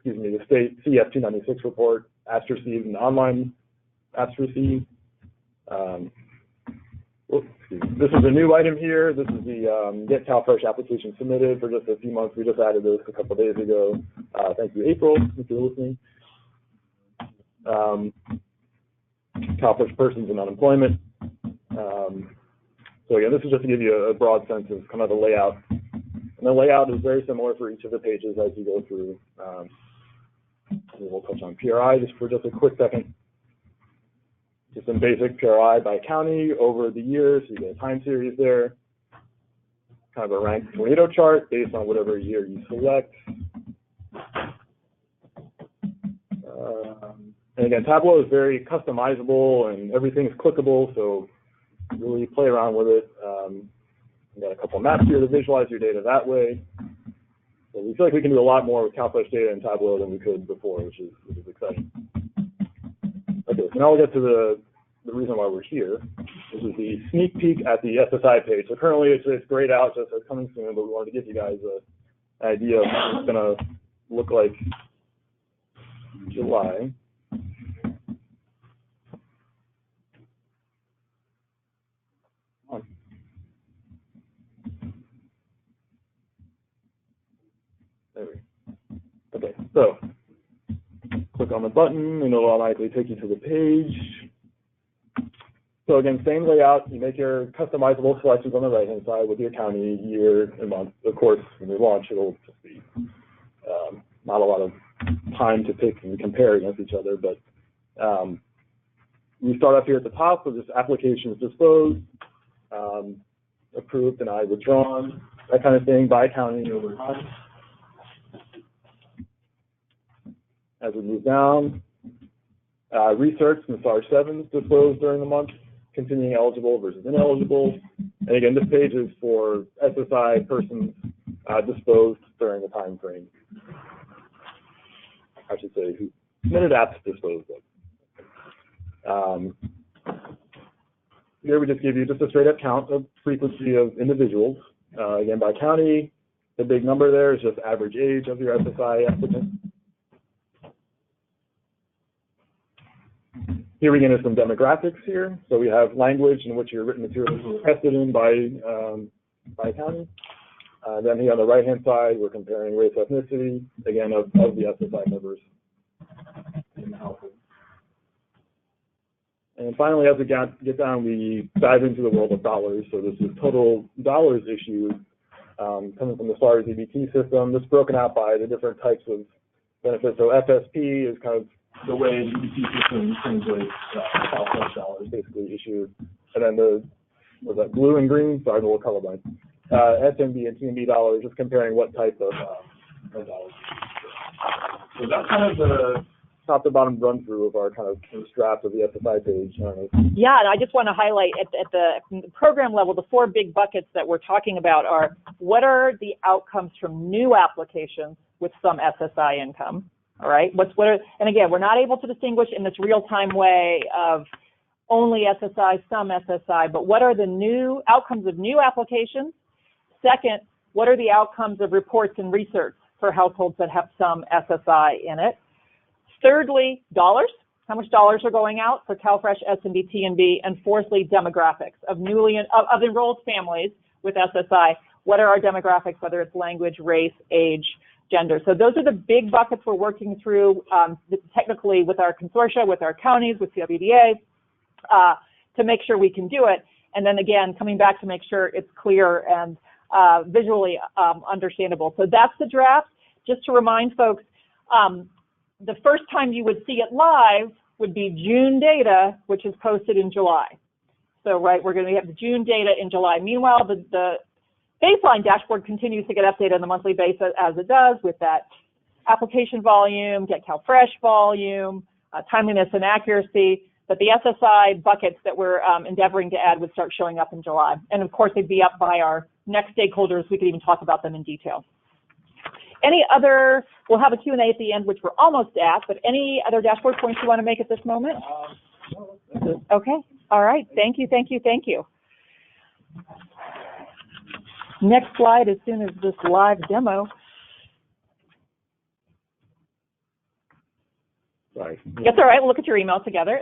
state CS 296 report, apps received and online apps received. This is a new item here. This is the Get CalFresh application submitted for just a few months. We just added this a couple of days ago. Thank you, April, if you're listening. CalFresh persons in unemployment. So again, this is just to give you a broad sense of kind of the layout. And the layout is very similar for each of the pages as you go through. We'll touch on PRI just for a quick second. Just some basic PRI by county over the years. So you get a time series there. Kind of a ranked tornado chart based on whatever year you select. And again, Tableau is very customizable and everything is clickable, so really play around with it. We got a couple of maps here to visualize your data that way. So we feel like we can do a lot more with CalFresh data in Tableau than we could before, which is exciting. Okay, so now we'll get to the reason why we're here. This is the sneak peek at the SSI page. So currently it's grayed out, just it's coming soon, but we wanted to give you guys an idea of what it's going to look like in July. There we go. Okay, so click on the button and it'll automatically take you to the page. So again, same layout. You make your customizable selections on the right-hand side with your county, year, and month. Of course, when we launch, it'll just be not a lot of time to pick and compare against each other. But we start up here at the top with just applications disclosed, approved, denied, withdrawn, that kind of thing by county over time. As we move down, research and SAR 7s disclosed during the month, continuing eligible versus ineligible. And again, this page is for SSI persons disposed during the time frame. I should say who submitted apps disposed of. Here we just give you just a straight up count of frequency of individuals. Again, by county, the big number there is just average age of your SSI applicant. Here we get into some demographics here. So we have language in which your written materials are tested in by county. Then here on the right-hand side, we're comparing race, ethnicity, again, of the SSI members in the household. And finally, as we get down, we dive into the world of dollars. So this is total dollars issued coming from the SAR DBT system. This is broken out by the different types of benefits. So FSP is kind of the way the DBT system translates CalFresh dollars basically issued. And then was that blue and green? Sorry, I'm a little colorblind. SMB and TMB dollars, just comparing what type of dollars. So that's kind of the top to bottom run through of our kind of first draft of the SSI page. Yeah, and I just want to highlight at the program level, the four big buckets that we're talking about are what are the outcomes from new applications with some SSI income. All right, and again, we're not able to distinguish in this real-time way of only SSI, some SSI, but what are the new outcomes of new applications? Second, what are the outcomes of reports and research for households that have some SSI in it? Thirdly, dollars, how much dollars are going out for CalFresh, SMB, TNB, and fourthly, demographics of of enrolled families with SSI. What are our demographics, whether it's language, race, age, gender? So those are the big buckets we're working through technically with our consortia, with our counties, with CLBDA, to make sure we can do it. And then again, coming back to make sure it's clear and visually understandable. So that's the draft. Just to remind folks, the first time you would see it live would be June data, which is posted in July. So, right, we're going to have the June data in July. Meanwhile, the baseline dashboard continues to get updated on a monthly basis as it does with that application volume, get CalFresh volume, timeliness and accuracy. But the SSI buckets that we're endeavoring to add would start showing up in July. And of course, they'd be up by our next stakeholders. We could even talk about them in detail. Any other, we'll have a Q&A at the end, which we're almost at, but any other dashboard points you want to make at this moment? Okay, all right, thank you, thank you, thank you. Next slide as soon as this live demo. Sorry. That's all right, we'll look at your email together.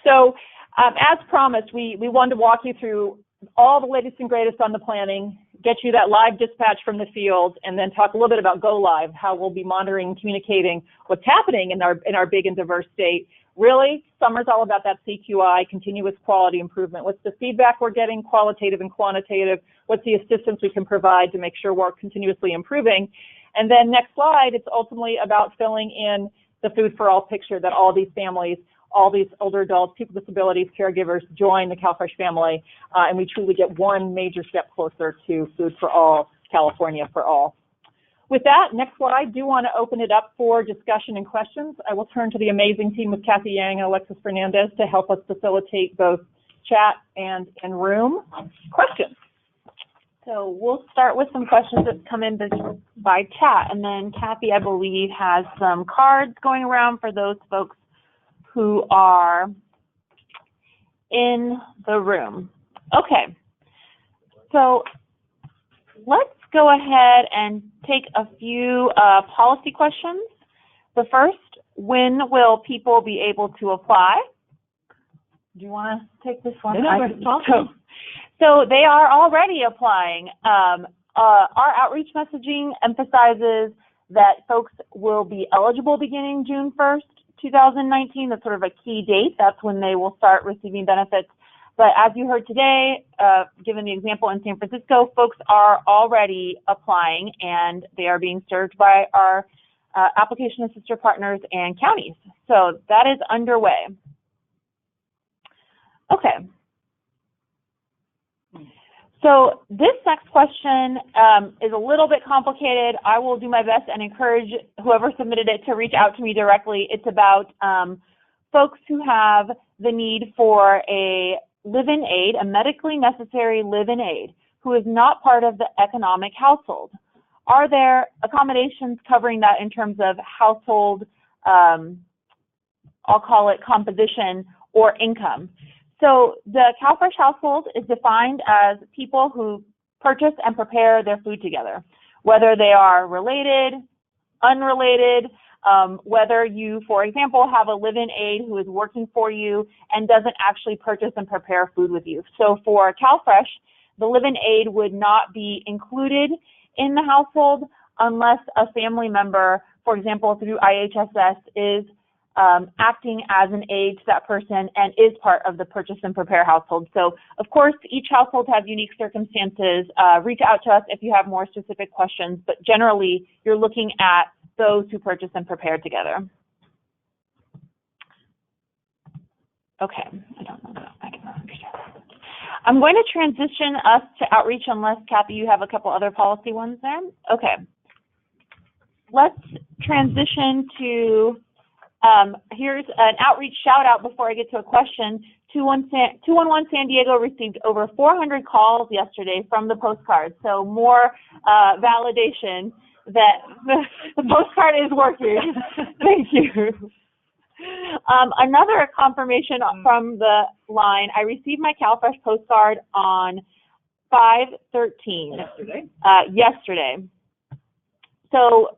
So as promised, we wanted to walk you through all the latest and greatest on the planning, get you that live dispatch from the field, and then talk a little bit about Go Live, how we'll be monitoring and communicating what's happening in our big and diverse state. Really, summer's all about that CQI, continuous quality improvement. What's the feedback we're getting, qualitative and quantitative? What's the assistance we can provide to make sure we're continuously improving? And then next slide, it's ultimately about filling in the food for all picture that all these families, all these older adults, people with disabilities, caregivers join the CalFresh family, and we truly get one major step closer to food for all, California for all. With that, next slide, I do want to open it up for discussion and questions. I will turn to the amazing team with Kathy Yang and Alexis Fernandez to help us facilitate both chat and in-room questions. So we'll start with some questions that come in by chat, and then Kathy, I believe, has some cards going around for those folks who are in the room. Okay, so let's go ahead and take a few policy questions. The first, when will people be able to apply? Do you want to take this one? So they are already applying. Our outreach messaging emphasizes that folks will be eligible beginning June 1st, 2019. That's sort of a key date. That's when they will start receiving benefits. But as you heard today, given the example in San Francisco, folks are already applying and they are being served by our application assister partners and counties. So that is underway. Okay. So this next question is a little bit complicated. I will do my best and encourage whoever submitted it to reach out to me directly. It's about folks who have the need for a live-in aid, a medically necessary live-in aid, who is not part of the economic household. Are there accommodations covering that in terms of household, I'll call it composition or income? So the CalFresh household is defined as people who purchase and prepare their food together, whether they are related, unrelated, whether you, for example, have a live-in aide who is working for you and doesn't actually purchase and prepare food with you. So for CalFresh, the live-in aide would not be included in the household unless a family member, for example, through IHSS, is acting as an aide to that person and is part of the purchase and prepare household. So, of course, each household has unique circumstances. Reach out to us if you have more specific questions, but generally, you're looking at those who purchase and prepare together. Okay, I don't know that I can understand. I'm going to transition us to outreach unless, Kathy, you have a couple other policy ones there. Okay. Let's transition to, here's an outreach shout out before I get to a question. 211 San Diego received over 400 calls yesterday from the postcard, so more validation that the postcard is working. Thank you. Another confirmation from the line, I received my CalFresh postcard on 5/13. Yesterday. So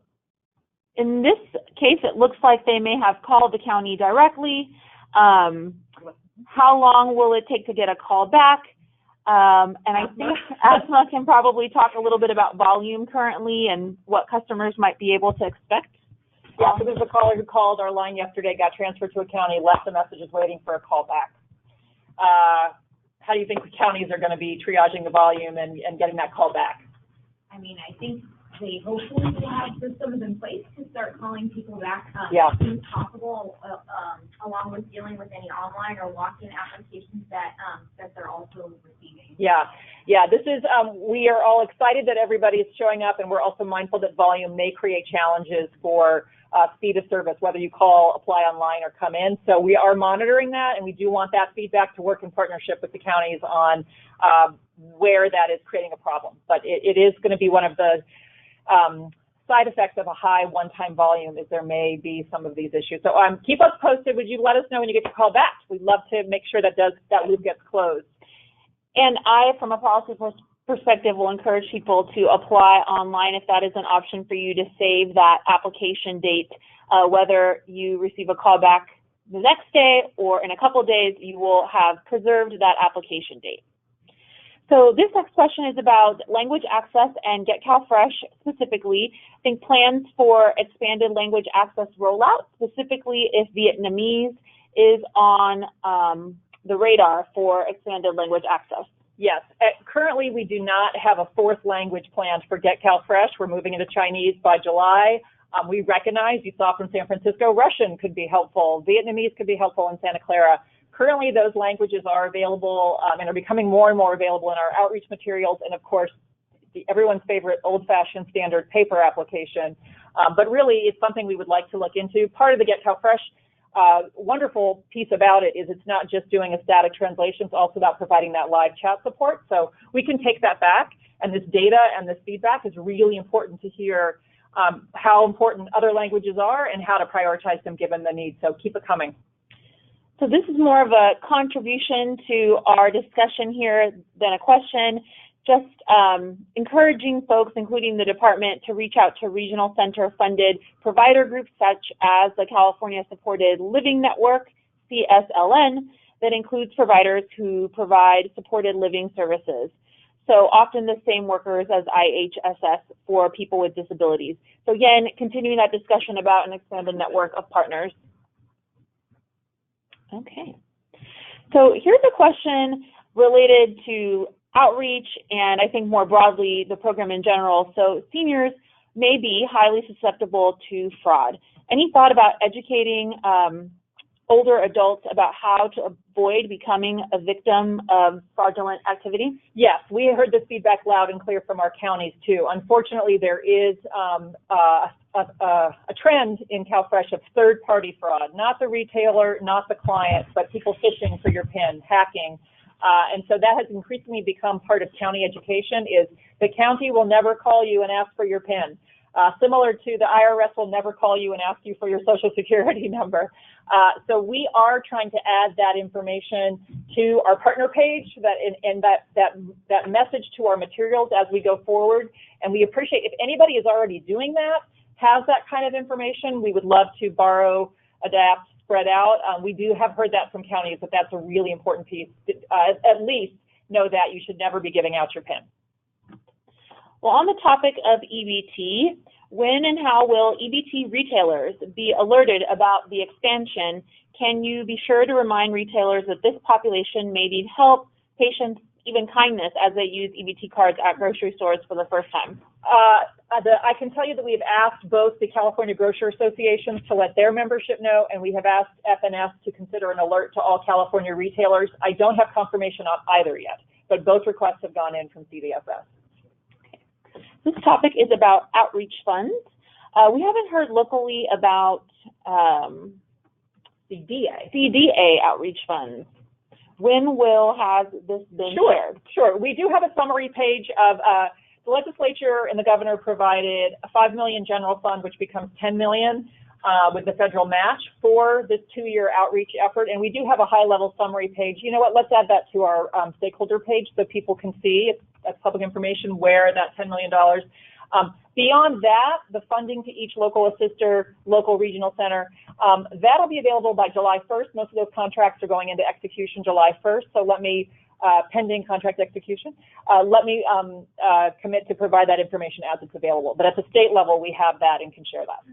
in this case, it looks like they may have called the county directly. How long will it take to get a call back? And I think Asma can probably talk a little bit about volume currently and what customers might be able to expect. Yeah, so there's a caller who called our line yesterday, got transferred to a county, left a message, is waiting for a call back. How do you think the counties are going to be triaging the volume and getting that call back? I mean, I think they hopefully will have systems in place to start calling people back as soon as possible, along with dealing with any online or walk-in applications that they're also receiving. Yeah, this is, we are all excited that everybody is showing up, and we're also mindful that volume may create challenges for speed of service, whether you call, apply online, or come in. So we are monitoring that, and we do want that feedback to work in partnership with the counties on where that is creating a problem. But it is going to be one of the side effects of a high one-time volume is there may be some of these issues. So keep us posted. Would you let us know when you get your call back? We'd love to make sure that loop gets closed. And I, from a policy perspective, will encourage people to apply online if that is an option for you to save that application date. Whether you receive a call back the next day or in a couple of days, you will have preserved that application date. So this next question is about language access and Get CalFresh specifically. I think plans for expanded language access rollout, specifically if Vietnamese is on the radar for expanded language access. Yes. Currently, we do not have a fourth language planned for Get CalFresh. We're moving into Chinese by July. We recognize, you saw from San Francisco, Russian could be helpful. Vietnamese could be helpful in Santa Clara. Currently, those languages are available and are becoming more and more available in our outreach materials, and of course, everyone's favorite old-fashioned standard paper application. But really, it's something we would like to look into. Part of the Get CalFresh wonderful piece about it is it's not just doing a static translation, it's also about providing that live chat support. So we can take that back, and this data and this feedback is really important to hear how important other languages are and how to prioritize them given the need. So keep it coming. So this is more of a contribution to our discussion here than a question. Just encouraging folks, including the department, to reach out to regional center funded provider groups such as the California Supported Living Network, CSLN, that includes providers who provide supported living services. So often the same workers as IHSS for people with disabilities. So again, continuing that discussion about an expanded network of partners. Okay. So here's a question related to outreach and I think more broadly the program in general. So seniors may be highly susceptible to fraud. Any thought about educating older adults about how to avoid becoming a victim of fraudulent activity? Yes, we heard this feedback loud and clear from our counties too. Unfortunately, there is a trend in CalFresh of third-party fraud, not the retailer, not the client, but people phishing for your PIN, hacking. And so that has increasingly become part of county education is the county will never call you and ask for your PIN. Similar to the IRS will never call you and ask you for your social security number. So we are trying to add that information to our partner page and that message to our materials as we go forward. And we appreciate if anybody is already doing that, has that kind of information, we would love to borrow, adapt, spread out. We do have heard that from counties that that's a really important piece. At least know that you should never be giving out your PIN. Well, on the topic of EBT, when and how will EBT retailers be alerted about the expansion? Can you be sure to remind retailers that this population may need help, patience, even kindness as they use EBT cards at grocery stores for the first time? I can tell you that we have asked both the California Grocer Associations to let their membership know, and we have asked FNS to consider an alert to all California retailers. I don't have confirmation on either yet, but both requests have gone in from CDSS. This topic is about outreach funds. We haven't heard locally about CDA outreach funds. When will have this been shared? Sure. We do have a summary page of the legislature and the governor provided a $5 million general fund, which becomes $10 million with the federal match for this 2-year outreach effort. And we do have a high-level summary page. You know what? Let's add that to our stakeholder page so people can see. That's public information where that $10 million. Beyond that, the funding to each local assister, local regional center, that'll be available by July 1st. Most of those contracts are going into execution July 1st. So let me, pending contract execution, let me commit to provide that information as it's available. But at the state level, we have that and can share that.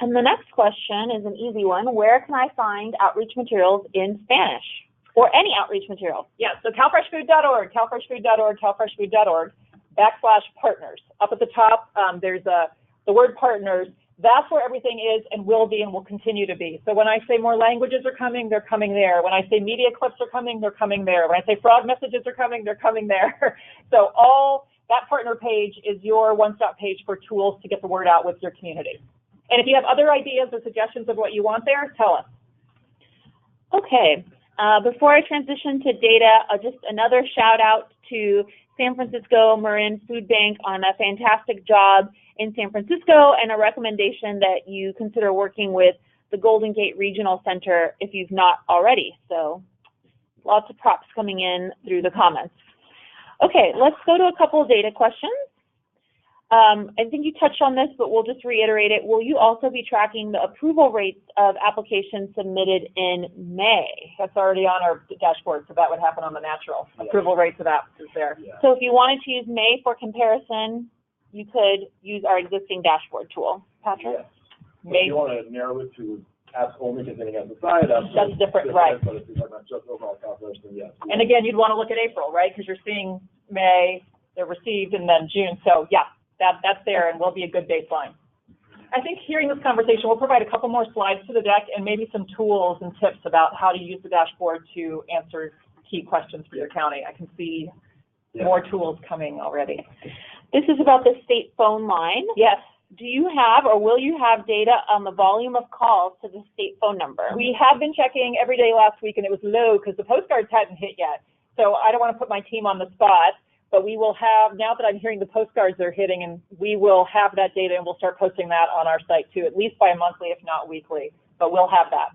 And the next question is an easy one. Where can I find outreach materials in Spanish? Or any outreach material? Yeah, so calfreshfood.org, calfreshfood.org, calfreshfood.org. /partners. Up at the top, there's the word partners. That's where everything is and will be and will continue to be. So when I say more languages are coming, they're coming there. When I say media clips are coming, they're coming there. When I say fraud messages are coming, they're coming there. So all that partner page is your one-stop page for tools to get the word out with your community. And if you have other ideas or suggestions of what you want there, tell us. Okay. Before I transition to data, just another shout out to San Francisco Marin Food Bank on a fantastic job in San Francisco, and a recommendation that you consider working with the Golden Gate Regional Center if you've not already. So lots of props coming in through the comments. Okay, let's go to a couple of data questions. I think you touched on this, but we'll just reiterate it. Will you also be tracking the approval rates of applications submitted in May? That's already on our dashboard, so that would happen on the natural. Yeah. Approval rates of apps is there. Yeah. So if you wanted to use May for comparison, you could use our existing dashboard tool. Patrick? Yes. If you want to narrow it to apps only containing SSI, that's different, right? But if you're talking about just overall CalFresh, then yes. And again, you'd want to look at April, right? Because you're seeing May, they're received, and then June. So yeah, that's there and will be a good baseline. I think hearing this conversation, we'll provide a couple more slides to the deck and maybe some tools and tips about how to use the dashboard to answer key questions for your county. I can see more tools coming already. This is about the state phone line. Yes. Do you have or will you have data on the volume of calls to the state phone number? We have been checking every day last week, and it was low because the postcards hadn't hit yet. So I don't want to put my team on the spot, but we will have, now that I'm hearing the postcards are hitting, and we will have that data, and we'll start posting that on our site too, at least bi-monthly, if not weekly. But we'll have that.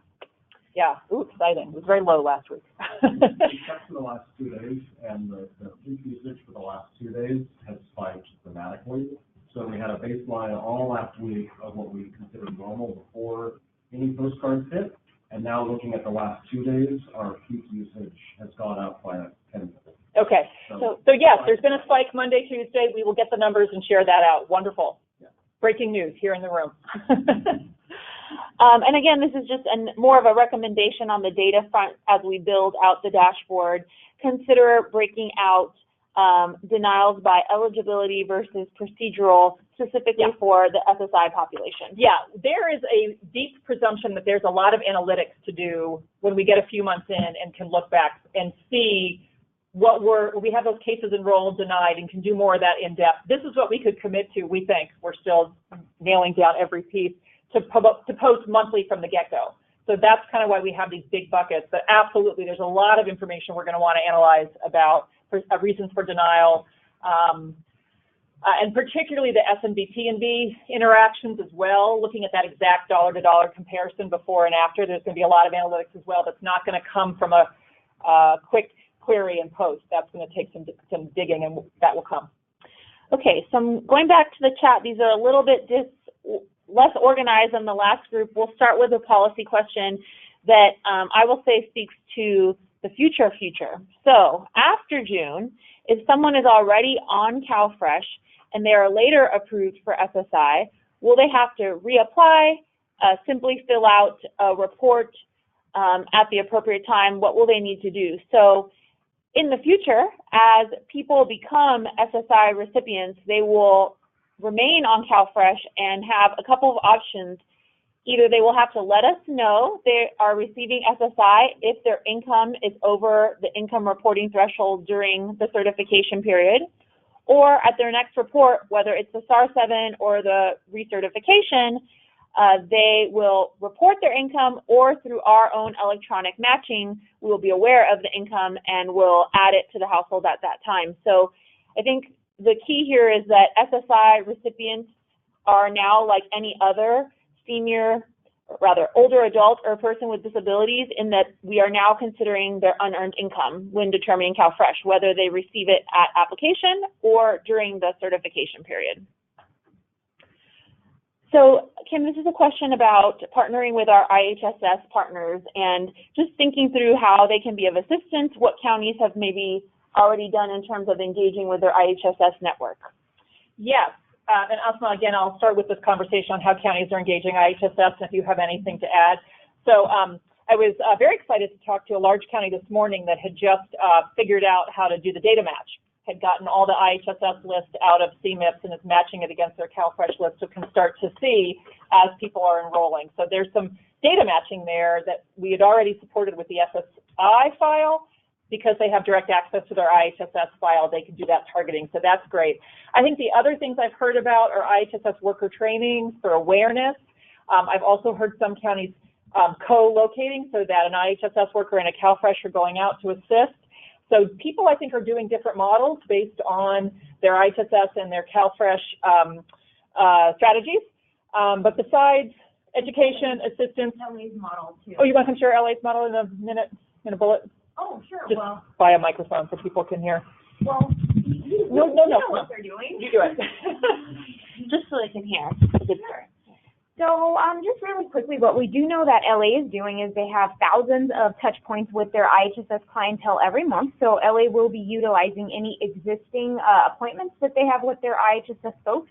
Yeah, ooh, exciting. It was very low last week. We checked for the last 2 days, and the peak usage for the last 2 days has spiked dramatically. So we had a baseline all last week of what we considered normal before any postcards hit, and now looking at the last 2 days, our peak usage has gone up by 10%. Okay, so yes, there's been a spike Monday, Tuesday. We will get the numbers and share that out. Wonderful. Yeah. Breaking news here in the room. And again, this is just more of a recommendation on the data front as we build out the dashboard. Consider breaking out denials by eligibility versus procedural, specifically for the SSI population. Yeah, there is a deep presumption that there's a lot of analytics to do when we get a few months in and can look back and see what we have those cases enrolled, denied, and can do more of that in depth. This is what we could commit to. We think we're still nailing down every piece to post monthly from the get-go. So that's kind of why we have these big buckets. But absolutely, there's a lot of information we're going to want to analyze about reasons for denial, and particularly the SMB-T&B interactions as well, looking at that exact dollar-to-dollar comparison before and after. There's going to be a lot of analytics as well that's not going to come from a quick query and post. That's going to take some digging, and that will come. Okay, so I'm going back to the chat. These are a little bit less organized than the last group. We'll start with a policy question that I will say speaks to the future. So after June, if someone is already on CalFresh and they are later approved for SSI, will they have to reapply, simply fill out a report at the appropriate time? What will they need to do? So in the future, as people become SSI recipients, they will remain on CalFresh and have a couple of options. Either they will have to let us know they are receiving SSI if their income is over the income reporting threshold during the certification period, or at their next report, whether it's the SAR 7 or the recertification, they will report their income, or through our own electronic matching, we will be aware of the income and will add it to the household at that time. So I think the key here is that SSI recipients are now like any other senior, or rather older adult or person with disabilities, in that we are now considering their unearned income when determining CalFresh, whether they receive it at application or during the certification period. So, Kim, this is a question about partnering with our IHSS partners and just thinking through how they can be of assistance, what counties have maybe already done in terms of engaging with their IHSS network. Yes, and Asma, again, I'll start with this conversation on how counties are engaging IHSS, and if you have anything to add. So I was very excited to talk to a large county this morning that had just figured out how to do the data match. had gotten all the IHSS list out of CMIPS and is matching it against their CalFresh list, so can start to see as people are enrolling. So there's some data matching there that we had already supported with the SSI file. Because they have direct access to their IHSS file, they can do that targeting, so that's great. I think the other things I've heard about are IHSS worker trainings for awareness. I've also heard some counties co-locating so that an IHSS worker and a CalFresh are going out to assist. So people, I think, are doing different models based on their IHSS and their CalFresh strategies. But besides education, assistance. LA's model too. Oh, you want to share LA's model in a minute, in a bullet? Oh, sure. Just well, by a microphone so people can hear. Well, you No. know what they're doing. You do it. Just so they can hear. A good start. So just really quickly, what we do know that LA is doing is they have thousands of touch points with their IHSS clientele every month. So LA will be utilizing any existing appointments that they have with their IHSS folks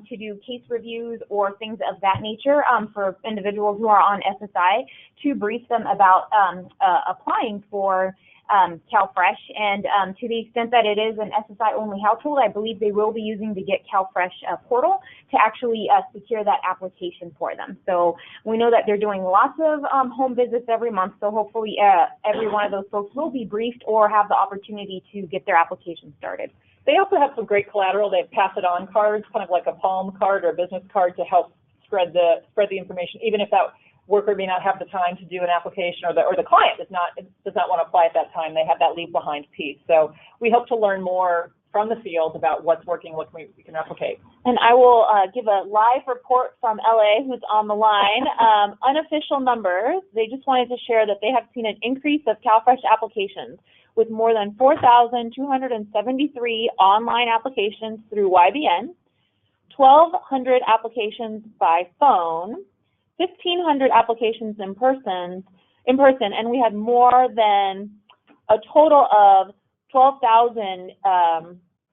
to do case reviews or things of that nature for individuals who are on SSI to brief them about applying for CalFresh, and to the extent that it is an SSI-only household, I believe they will be using the Get CalFresh portal to actually secure that application for them. So we know that they're doing lots of home visits every month, so hopefully every one of those folks will be briefed or have the opportunity to get their application started. They also have some great collateral. They have pass-it-on cards, kind of like a Palm card or a business card to help spread the information, even if that worker may not have the time to do an application, or the client does not want to apply at that time. They have that leave behind piece. So we hope to learn more from the field about what's working, what we can replicate. And I will give a live report from LA, who's on the line. Unofficial numbers, they just wanted to share that they have seen an increase of CalFresh applications with more than 4,273 online applications through YBN, 1,200 applications by phone, 1,500 applications in person, and we had more than a total of 12,000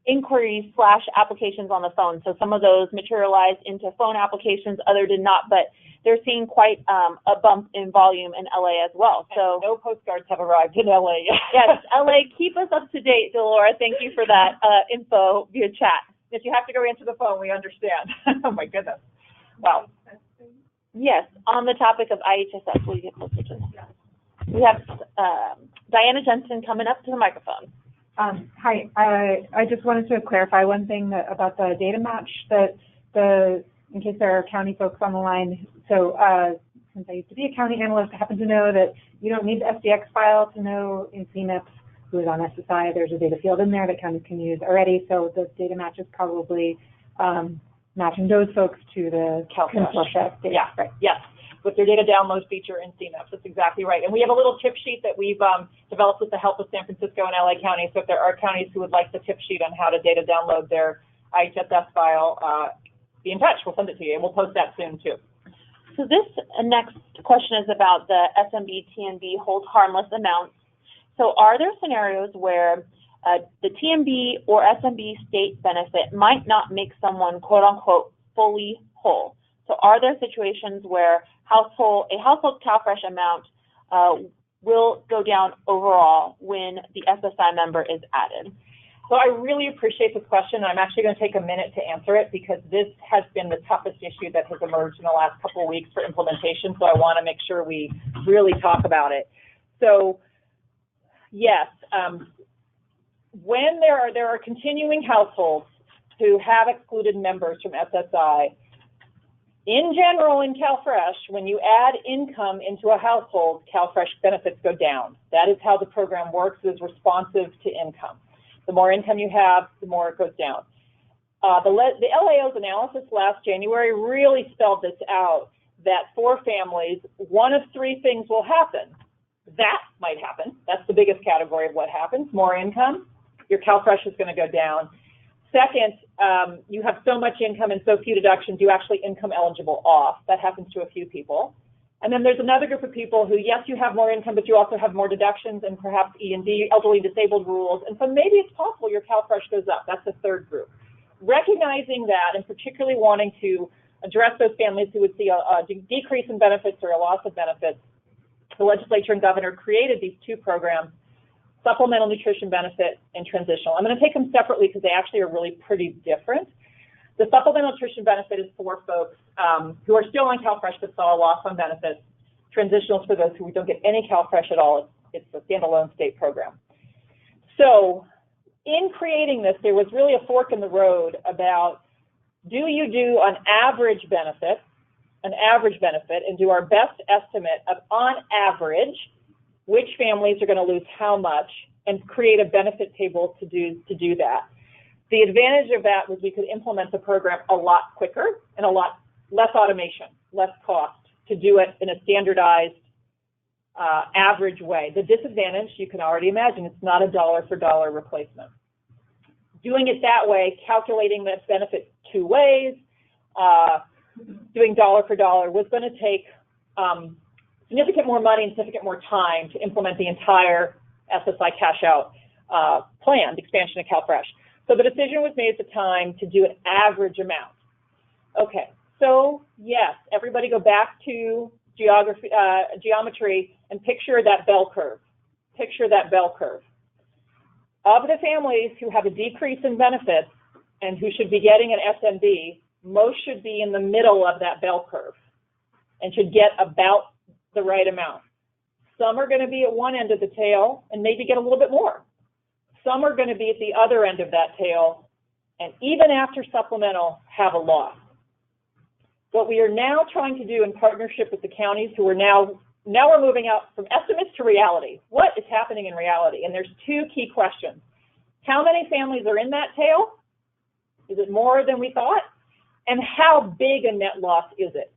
inquiries/applications on the phone. So some of those materialized into phone applications, others did not, but they're seeing quite a bump in volume in LA as well. So no postcards have arrived in LA yet. Yes, LA, keep us up to date, Delora. Thank you for that info via chat. If you have to go answer the phone, we understand. Oh my goodness. Wow. Yes, on the topic of IHSS, will you get closer to that? We have Diana Jensen coming up to the microphone. Hi, I just wanted to clarify one thing about the data match in case there are county folks on the line. So since I used to be a county analyst, I happen to know that you don't need the SDX file to know in CMIPS who is on SSI. There's a data field in there that counties can use already. So the data match is probably matching those folks to the CalFresh. data. Yeah, right. Yes, with their data download feature in CMIPS. That's exactly right. And we have a little tip sheet that we've developed with the help of San Francisco and LA County. So if there are counties who would like the tip sheet on how to data download their IHSS file, be in touch. We'll send it to you, and we'll post that soon too. So this next question is about the SMB, TMB hold harmless amounts. So are there scenarios where the TMB or SMB state benefit might not make someone, quote unquote, fully whole? So are there situations where a household CalFresh amount will go down overall when the SSI member is added? So I really appreciate this question. I'm actually going to take a minute to answer it because this has been the toughest issue that has emerged in the last couple of weeks for implementation. So I want to make sure we really talk about it. So yes, when there are continuing households who have excluded members from SSI, in general in CalFresh, when you add income into a household, CalFresh benefits go down. That is how the program works, is responsive to income. The more income you have, the more it goes down. The LAO's analysis last January really spelled this out, that for families, one of three things will happen. That might happen. That's the biggest category of what happens. More income, your CalFresh is going to go down. Second, you have so much income and so few deductions, you actually income eligible off. That happens to a few people. And then there's another group of people who, yes, you have more income, but you also have more deductions and perhaps E&D, elderly disabled rules. And so maybe it's possible your CalFresh goes up. That's the third group. Recognizing that and particularly wanting to address those families who would see a decrease in benefits or a loss of benefits, the legislature and governor created these two programs supplemental nutrition benefit, and transitional. I'm going to take them separately because they actually are really pretty different. The supplemental nutrition benefit is for folks who are still on CalFresh but saw a loss on benefits. Transitional is for those who don't get any CalFresh at all. It's a standalone state program. So in creating this, there was really a fork in the road about, do you do an average benefit, and do our best estimate of, on average, which families are going to lose how much, and create a benefit table to do that. The advantage of that was we could implement the program a lot quicker and a lot less automation, less cost to do it in a standardized average way. The disadvantage, you can already imagine, it's not a dollar for dollar replacement. Doing it that way, calculating that benefit two ways, doing dollar for dollar was going to take significant more money and significant more time to implement the entire SSI cash out plan, the expansion of CalFresh. So the decision was made at the time to do an average amount. Okay, so yes, everybody go back to geometry and picture that bell curve. Picture that bell curve. Of the families who have a decrease in benefits and who should be getting an SMB, most should be in the middle of that bell curve and should get about the right amount. Some are going to be at one end of the tail and maybe get a little bit more. Some are going to be at the other end of that tail and even after supplemental have a loss. What we are now trying to do in partnership with the counties who are now we're moving out from estimates to reality. What is happening in reality? And there's two key questions. How many families are in that tail? Is it more than we thought? And how big a net loss is it?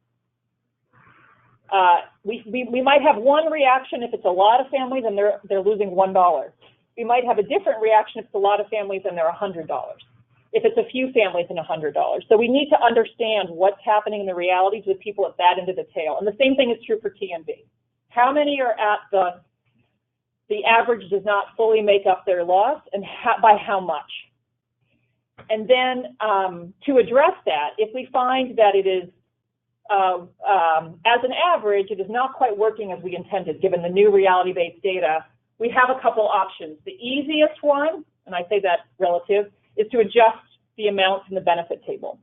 We might have one reaction if it's a lot of families and they're losing $1. We might have a different reaction if it's a lot of families and they're $100. If it's a few families and $100. So we need to understand what's happening in the reality to the people at that end of the tail. And the same thing is true for TNB. How many are at the average does not fully make up their loss, and by how much? And then to address that, if we find that it is, as an average, it is not quite working as we intended, given the new reality-based data, we have a couple options. The easiest one, and I say that relative, is to adjust the amounts in the benefit table.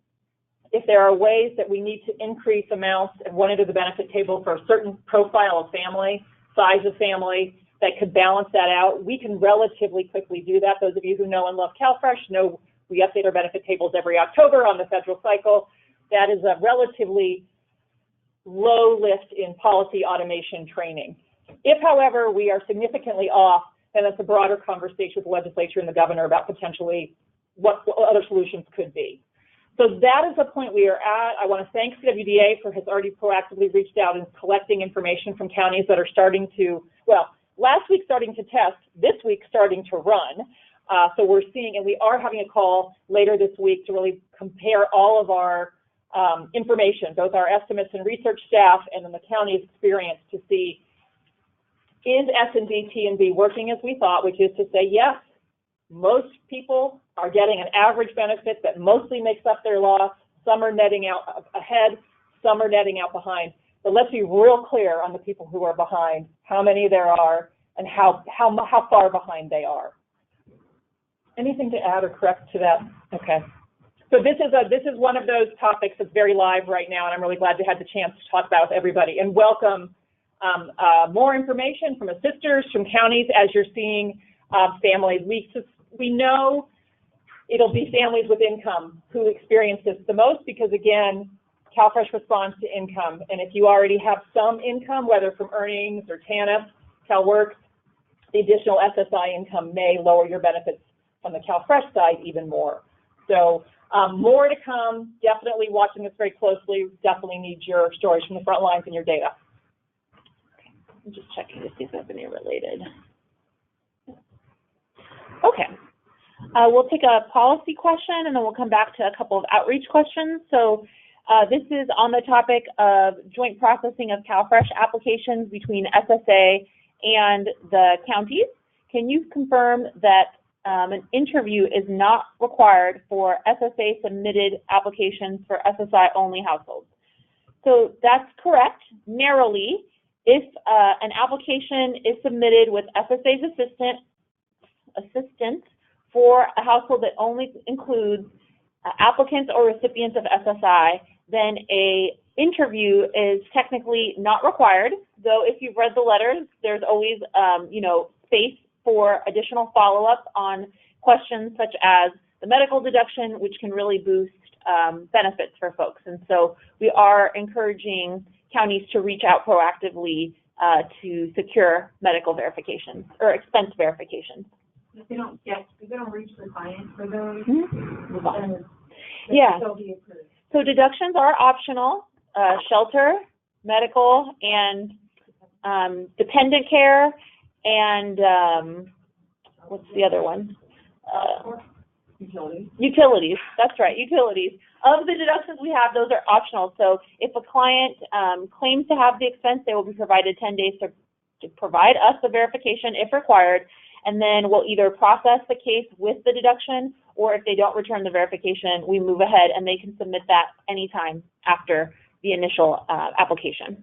If there are ways that we need to increase amounts at one end of the benefit table for a certain profile of family, size of family, that could balance that out, we can relatively quickly do that. Those of you who know and love CalFresh know we update our benefit tables every October on the federal cycle. That is a relatively low lift in policy automation training. If, however, we are significantly off, then it's a broader conversation with the legislature and the governor about potentially what other solutions could be. So that is the point we are at. I want to thank CWDA for has already proactively reached out and collecting information from counties that are starting to, well, last week starting to test, this week starting to run. So we're seeing, and we are having a call later this week to really compare all of our information, both our estimates and research staff and then the county's experience to see, is S&D, T&B working as we thought, which is to say, yes, most people are getting an average benefit that mostly makes up their loss. Some are netting out ahead, some are netting out behind. But let's be real clear on the people who are behind, how many there are, and how far behind they are. Anything to add or correct to that? Okay. So this is one of those topics that's very live right now, and I'm really glad to have the chance to talk about with everybody and welcome more information from assisters, from counties, as you're seeing families. We know it'll be families with income who experience this the most because, again, CalFresh responds to income. And if you already have some income, whether from earnings or TANF, CalWorks, the additional SSI income may lower your benefits on the CalFresh side even more. So more to come. Definitely watching this very closely. Definitely need your stories from the front lines and your data. Okay. I'm just checking to see if that's any related. Okay. We'll take a policy question and then we'll come back to a couple of outreach questions. So this is on the topic of joint processing of CalFresh applications between SSA and the counties. Can you confirm that an interview is not required for SSA submitted applications for SSI only households? So that's correct, narrowly. If an application is submitted with SSA's assistant assistance for a household that only includes applicants or recipients of SSI, then a interview is technically not required, though if you've read the letters, there's always, space for additional follow-up on questions such as the medical deduction, which can really boost benefits for folks. And so we are encouraging counties to reach out proactively to secure medical verifications or expense verifications. If they don't reach the client for those, then they'll be approved. So deductions are optional. Shelter, medical, and dependent care, and what's the other one? Utilities. That's right, utilities. Of the deductions we have, those are optional. So if a client claims to have the expense, they will be provided 10 days to provide us the verification if required, and then we'll either process the case with the deduction, or if they don't return the verification, we move ahead and they can submit that anytime after the initial application.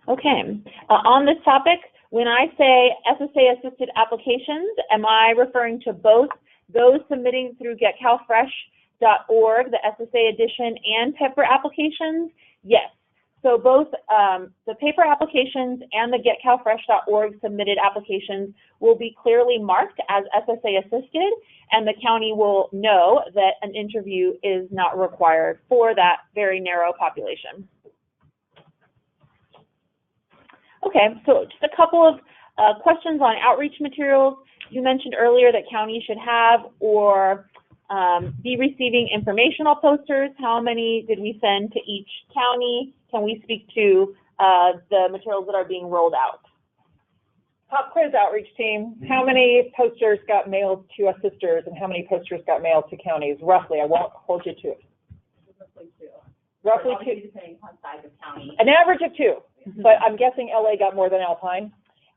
Okay, on this topic, when I say SSA-assisted applications, am I referring to both those submitting through getcalfresh.org, the SSA edition, and paper applications? Yes. So both the paper applications and the getcalfresh.org submitted applications will be clearly marked as SSA-assisted, and the county will know that an interview is not required for that very narrow population. Okay, so just a couple of questions on outreach materials. You mentioned earlier that counties should have or be receiving informational posters. How many did we send to each county? Can we speak to the materials that are being rolled out? Pop quiz outreach team, how many posters got mailed to us sisters and how many posters got mailed to counties? Roughly, I won't hold you to it. Roughly two. Roughly two. Depending on size of county. An average of two, but I'm guessing LA got more than Alpine.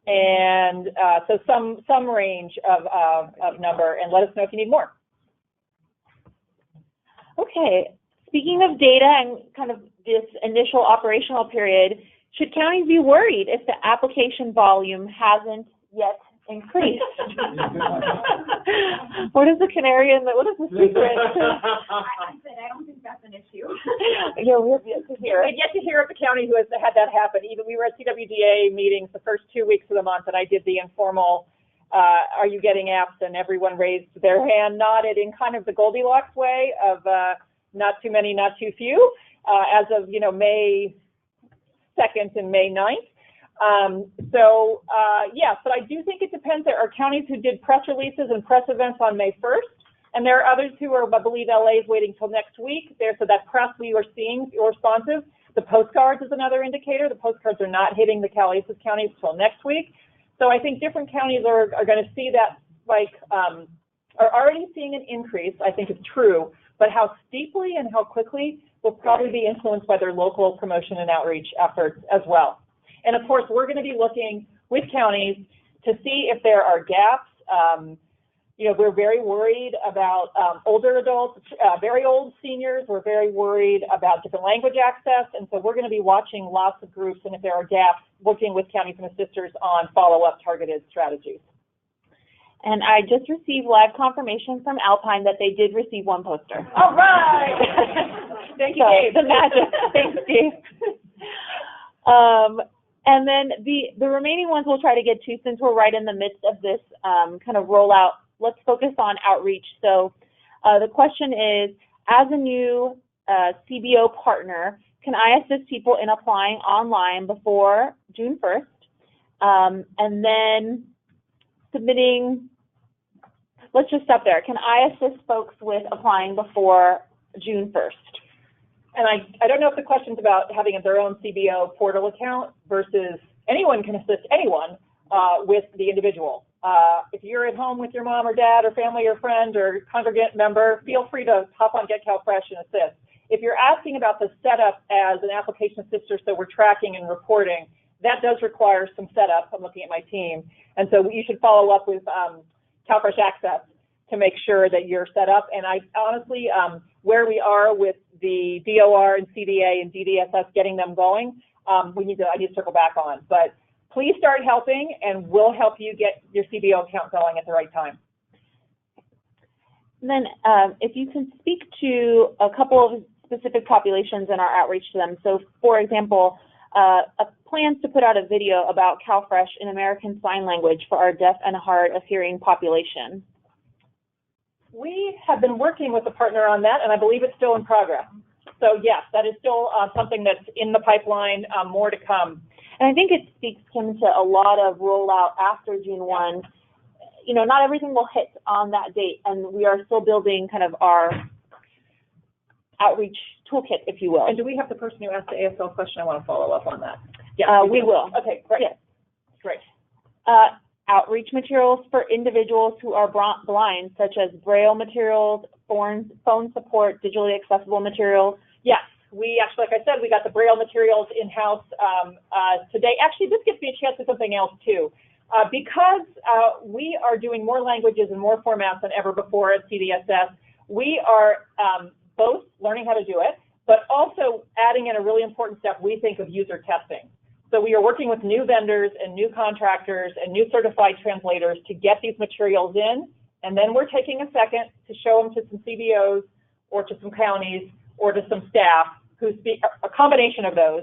And so some range of number, and let us know if you need more. Okay, speaking of data and kind of this initial operational period, should counties be worried if the application volume hasn't yet increased? What is the canary in the, what is the secret? I said I don't think that's an issue. Yeah, we have yet to hear. We've yet to hear of a county who has had that happen. Even we were at CWDA meetings the first 2 weeks of the month, and I did the informal, are you getting apps? And everyone raised their hand, nodded in kind of the Goldilocks way of not too many, not too few, as of, May 2nd and May 9th. Yes, but I do think it depends. There are counties who did press releases and press events on May 1st, and there are others who are, I believe LA is waiting till next week. So that press we were seeing responsive. The postcards is another indicator. The postcards are not hitting the Calabasas counties till next week. So I think different counties are going to see that, are already seeing an increase, I think is true, but how steeply and how quickly will probably be influenced by their local promotion and outreach efforts as well. And of course, we're going to be looking with counties to see if there are gaps. We're very worried about older adults, very old seniors. We're very worried about different language access. And so we're going to be watching lots of groups, and if there are gaps, working with counties and assisters on follow-up targeted strategies. And I just received live confirmation from Alpine that they did receive one poster. All right! Thank you, Dave. The magic. Thanks, Dave. And then the remaining ones we'll try to get to since we're right in the midst of this kind of rollout. Let's focus on outreach. So the question is, as a new CBO partner, can I assist people in applying online before June 1st? And then submitting, let's just stop there. Can I assist folks with applying before June 1st? And I don't know if the question's about having their own CBO portal account versus anyone can assist anyone with the individual. If you're at home with your mom or dad or family or friend or congregant member, feel free to hop on Get CalFresh and assist. If you're asking about the setup as an application assister, so we're tracking and reporting, that does require some setup. I'm looking at my team. And so you should follow up with CalFresh Access to make sure that you're set up. And I honestly, where we are with the DOR and CDA and DDSS getting them going, I need to circle back on. But please start helping, and we'll help you get your CBO account going at the right time. And then if you can speak to a couple of specific populations in our outreach to them. So, for example, plans to put out a video about CalFresh in American Sign Language for our deaf and hard of hearing population. We have been working with a partner on that, and I believe it's still in progress. So yes, that is still something that's in the pipeline, more to come. And I think it speaks, Kim, to a lot of rollout after June 1. You know, not everything will hit on that date, and we are still building kind of our outreach toolkit, if you will. And do we have the person who asked the ASL question? I want to follow up on that. Yeah, we will. Okay, great. Yes. Great. Outreach materials for individuals who are blind, such as Braille materials, phone support, digitally accessible materials. Yes, we actually, like I said, we got the Braille materials in-house today. Actually, this gives me a chance to something else too. Because we are doing more languages and more formats than ever before at CDSS, we are both learning how to do it, but also adding in a really important step we think of user testing. So we are working with new vendors and new contractors and new certified translators to get these materials in, and then we're taking a second to show them to some CBOs or to some counties or to some staff who speak, a combination of those,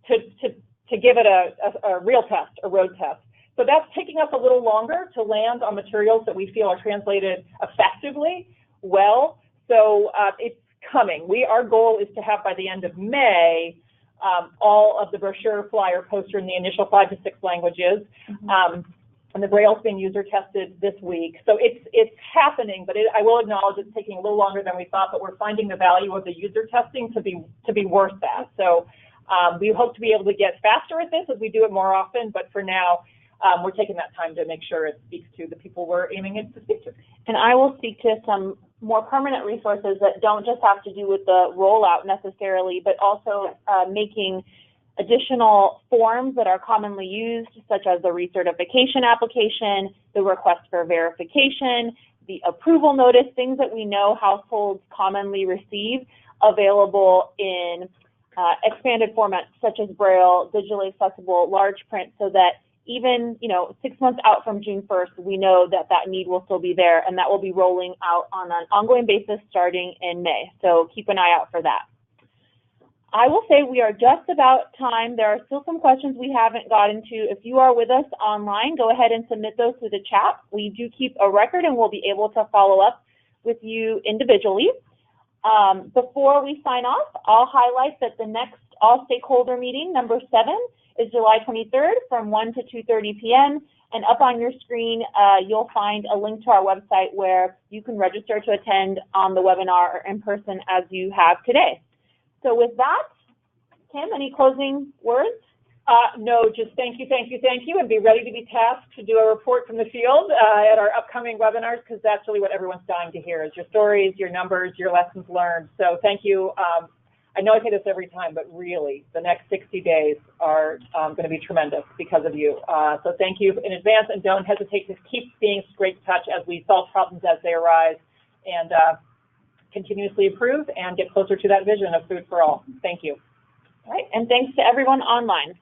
to give it a real test, a road test. So that's taking us a little longer to land on materials that we feel are translated effectively well. So it's coming. Our goal is to have by the end of May all of the brochure, flyer, poster in the initial 5 to 6 languages. And the Braille's been user tested this week. So it's happening, but I will acknowledge it's taking a little longer than we thought, but we're finding the value of the user testing to be worth that. So we hope to be able to get faster at this as we do it more often, but for now, we're taking that time to make sure it speaks to the people we're aiming it to speak to. And I will speak to some more permanent resources that don't just have to do with the rollout necessarily, but also making additional forms that are commonly used, such as the recertification application, the request for verification, the approval notice, things that we know households commonly receive, available in expanded formats such as Braille, digitally accessible, large print, so that even, 6 months out from June 1st, we know that need will still be there, and that will be rolling out on an ongoing basis starting in May. So keep an eye out for that. I will say we are just about time. There are still some questions we haven't gotten to. If you are with us online, go ahead and submit those through the chat. We do keep a record, and we'll be able to follow up with you individually. Before we sign off, I'll highlight that the next all-stakeholder meeting, number 7, is July 23rd from 1 to 2:30 p.m. And up on your screen, you'll find a link to our website where you can register to attend on the webinar or in person as you have today. So with that, Kim, any closing words? No, just thank you, and be ready to be tasked to do a report from the field at our upcoming webinars, because that's really what everyone's dying to hear, is your stories, your numbers, your lessons learned. So thank you. I know I say this every time, but really, the next 60 days are going to be tremendous because of you. So thank you in advance, and don't hesitate to keep being great touch as we solve problems as they arise, and continuously improve and get closer to that vision of food for all. Thank you. All right, and thanks to everyone online.